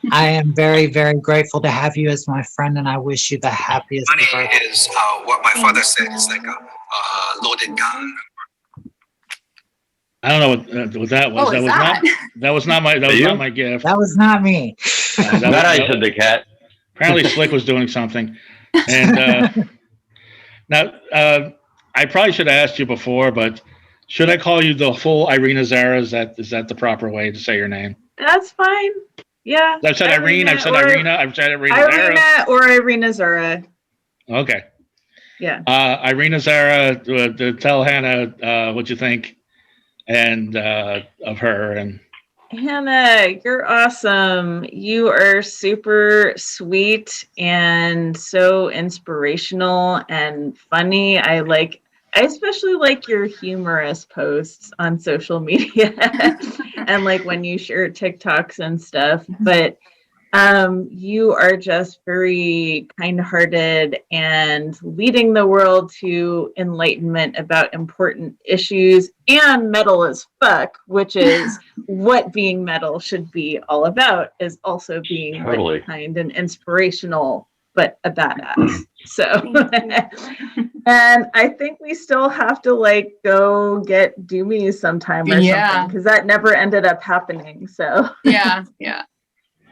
I am very, very grateful to have you as my friend, and I wish you the happiest. Money is what my father said is like a loaded gun. I don't know what that was. That was not my gift. That was not me. That I said the cat. Apparently, Slick was doing something. And now, I probably should have asked you before, but should I call you the full IrinaXara? Is that the proper way to say your name? That's fine. Yeah. I've said Irene. I've said Irina. I've said IrinaXara. Irina or IrinaXara. Okay. Yeah. IrinaXara, to tell Hannah what you think and of her. And Hannah, you're awesome. You are super sweet and so inspirational and funny. I especially like your humorous posts on social media and like when you share TikToks and stuff. But you are just very kind-hearted and leading the world to enlightenment about important issues and metal as fuck, which is what being metal should be all about, is also being like, kind and inspirational, but a badass. So, and I think we still have to like go get Doomies sometime or something, because that never ended up happening. So yeah.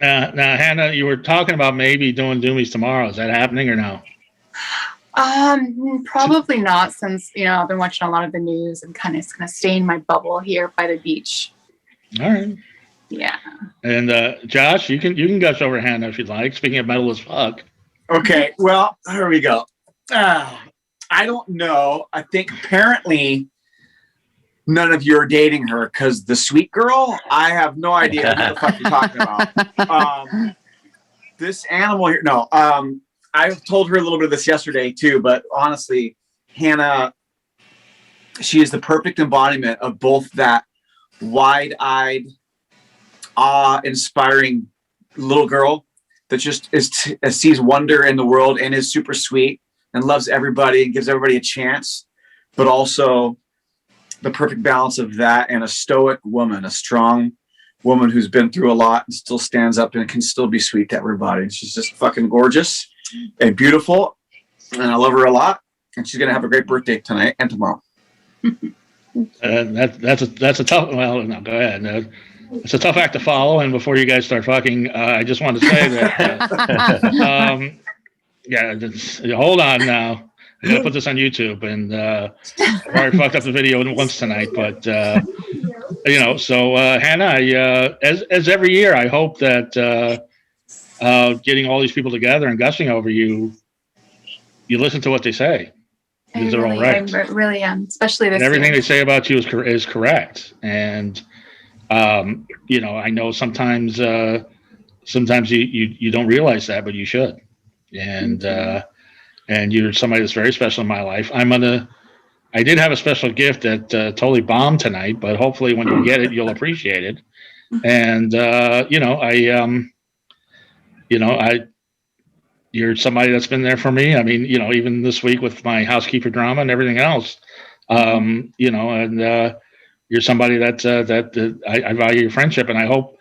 Now, Hannah, you were talking about maybe doing Doomies tomorrow. Is that happening or no? Probably not, since I've been watching a lot of the news and kind of stay in my bubble here by the beach. All right. Yeah. And Josh, you can gush over Hannah if you'd like. Speaking of metal as fuck. Okay. Well, here we go. I don't know. I think apparently none of you are dating her, because the sweet girl, I have no idea what the fuck you're talking about. This animal here, no. I told her a little bit of this yesterday too, but honestly, Hannah, she is the perfect embodiment of both that wide-eyed, awe-inspiring little girl that just sees wonder in the world and is super sweet and loves everybody and gives everybody a chance, but also the perfect balance of that and a stoic woman, a strong woman who's been through a lot and still stands up and can still be sweet to everybody. She's just fucking gorgeous and beautiful, and I love her a lot. And she's gonna have a great birthday tonight and tomorrow. That's a tough. Well, no, go ahead. It's a tough act to follow. And before you guys start fucking, I just wanted to say that. Hold on now. I'm gonna put this on YouTube, and I already fucked up the video once tonight. But so Hannah, as every year, I hope that getting all these people together and gushing over you, you listen to what they say, because they're all right. I really am, especially this. And everything they say about you is correct, and I know sometimes you don't realize that, but you should, and you're somebody that's very special in my life. I did have a special gift that totally bombed tonight, but hopefully when you get it, you'll appreciate it. And you're somebody that's been there for me. I mean, even this week with my housekeeper drama and everything else, and you're somebody that I value your friendship, and I hope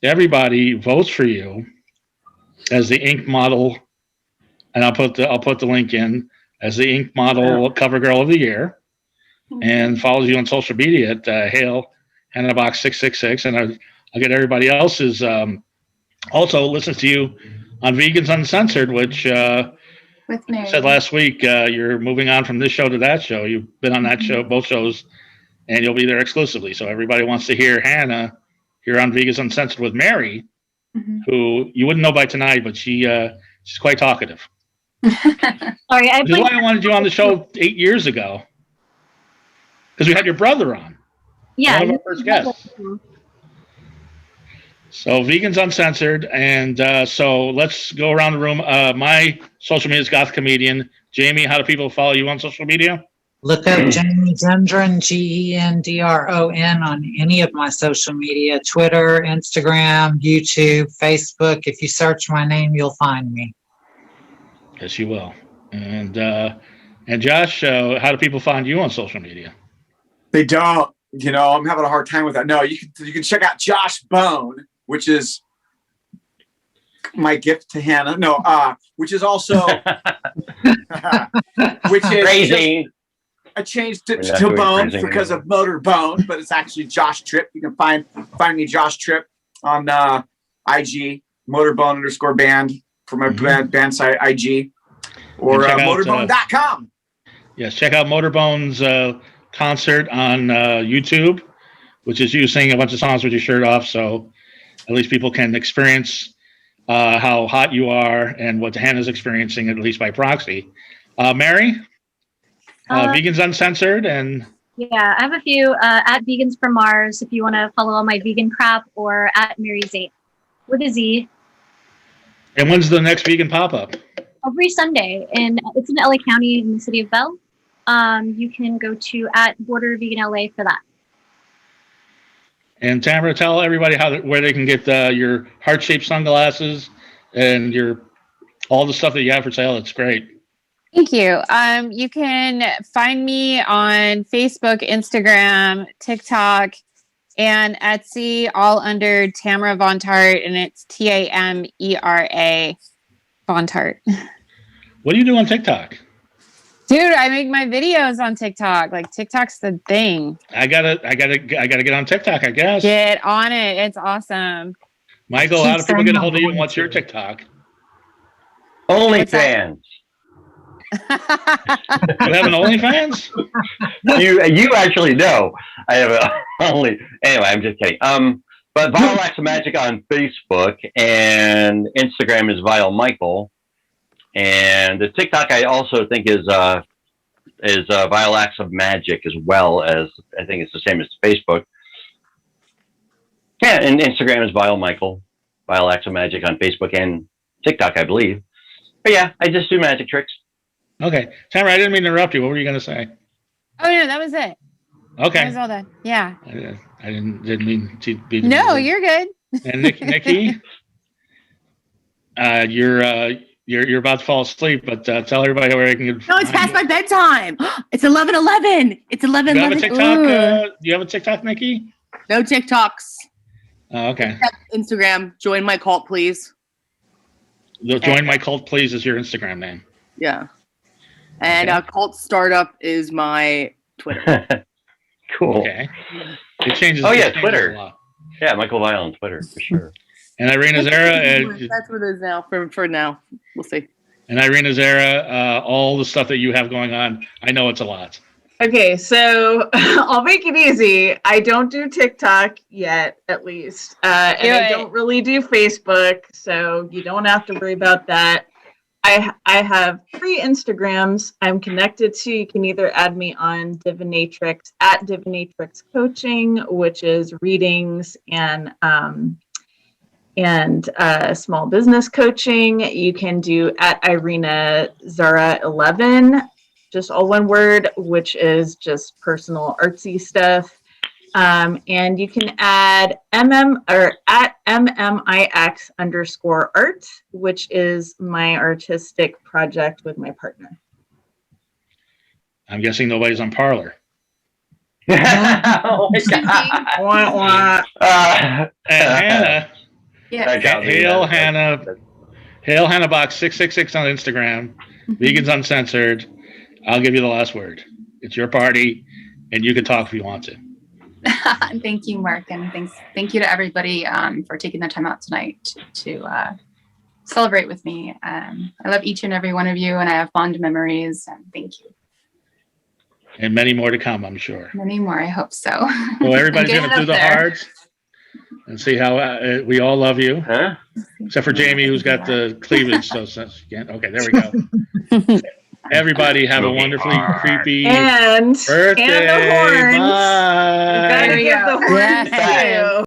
everybody votes for you as the ink model. And I'll put the link in as the ink model cover girl of the year, and follows you on social media at Hail Hannah Box 666, and I'll get everybody else's. Also listens to you on Vegans Uncensored, which with Mary said last week you're moving on from this show to that show. You've been on that show, both shows, and you'll be there exclusively. So everybody wants to hear Hannah here on Vegans Uncensored with Mary, who you wouldn't know by tonight, but she She's quite talkative. Sorry, I This is why I wanted you on the show 8 years ago. Because we had your brother on. Yeah. One of our first guests. So Vegans Uncensored, and so let's go around the room. My social media is Goth Comedian. Jamie, how do people follow you on social media? Look up Jamie Gendron, Gendron, on any of my social media, Twitter, Instagram, YouTube, Facebook. If you search my name, you'll find me. Yes, you will. And Josh, how do people find you on social media? They don't. You know, I'm having a hard time with that. No, you can check out Josh Bone, which is my gift to Hannah. No, which is also which is Crazy. I changed it to Bone because of Motorbone, but it's actually Josh Tripp. You can find me Josh Tripp on IG, Motorbone_band for my band site IG, or Motorbone.com. Yes, check out Motorbone's concert on YouTube, which is you singing a bunch of songs with your shirt off, so at least people can experience how hot you are and what Hannah's experiencing, at least by proxy. Mary, Vegans Uncensored, and yeah, I have a few at Vegans from Mars if you want to follow all my vegan crap, or at Mary Zaint with a Z. And when's the next vegan pop-up? Every Sunday, and it's in LA County in the city of Bell. You can go to at Border Vegan LA for that. And Tamera, tell everybody where they can get your heart-shaped sunglasses and all the stuff that you have for sale. It's great. Thank you. You can find me on Facebook, Instagram, TikTok, and Etsy, all under Tamera Von Tart, and it's Tamera Von Tart. What do you do on TikTok? Dude, I make my videos on TikTok. Like, TikTok's the thing. I gotta get on TikTok, I guess. Get on it. It's awesome. Michael, how do people get a hold of you, and what's your TikTok? OnlyFans. You have an OnlyFans? You actually know I have anyway, I'm just kidding. But Vile Acts of Magic on Facebook, and Instagram is Vile Michael. And the TikTok I also think is Vile Acts of Magic, as well as, I think it's the same as Facebook. Yeah, and Instagram is Vile Michael, Vile Acts of Magic on Facebook and TikTok, I believe. But yeah, I just do magic tricks. Okay. Tamera, I didn't mean to interrupt you. What were you going to say? Oh, no, that was it. Okay. That was all that. Yeah. I didn't mean to be. No, you're good. And Nikki, you're about to fall asleep, but tell everybody where I can get. No, it's past my bedtime. It's 11:11. It's 11:11. Do you have a TikTok? Do you have a TikTok, Nikki? No TikToks. Oh, okay. Instagram. Join my cult, please. Join my cult, please, is your Instagram name. Yeah. And Cult Startup is my Twitter. Cool. Okay. It changes. Oh yeah, changes Twitter. a lot. Yeah, Michael Vile on Twitter for sure. And IrinaXara. That's what it is now. For now, we'll see. And IrinaXara, all the stuff that you have going on, I know it's a lot. Okay, so I'll make it easy. I don't do TikTok yet, at least. And I don't really do Facebook, so you don't have to worry about that. I have 3 Instagrams I'm connected to. You can either add me on Divinatrix at Divinatrix Coaching, which is readings and small business coaching. You can do at IrinaXara 11, just all one word, which is just personal artsy stuff. And you can add at MMIX_art, which is my artistic project with my partner. I'm guessing nobody's on Parlor. Oh my God. And Hannah. Yeah. Hail Hannah Box 666 on Instagram. Vegans Uncensored. I'll give you the last word. It's your party, and you can talk if you want to. Thank you, Mark, and thank you to everybody for taking the time out tonight to celebrate with me. I love each and every one of you, and I have fond memories. And thank you. And many more to come, I'm sure. Many more, I hope so. Well, everybody's going to do the hearts. and see how we all love you, Huh? except for Jamie, who's got the cleavage. So since you can't. Okay, there we go. Everybody have a wonderfully creepy And birthday. the horns. Bye. You gotta There we give go. the horns Yes. too.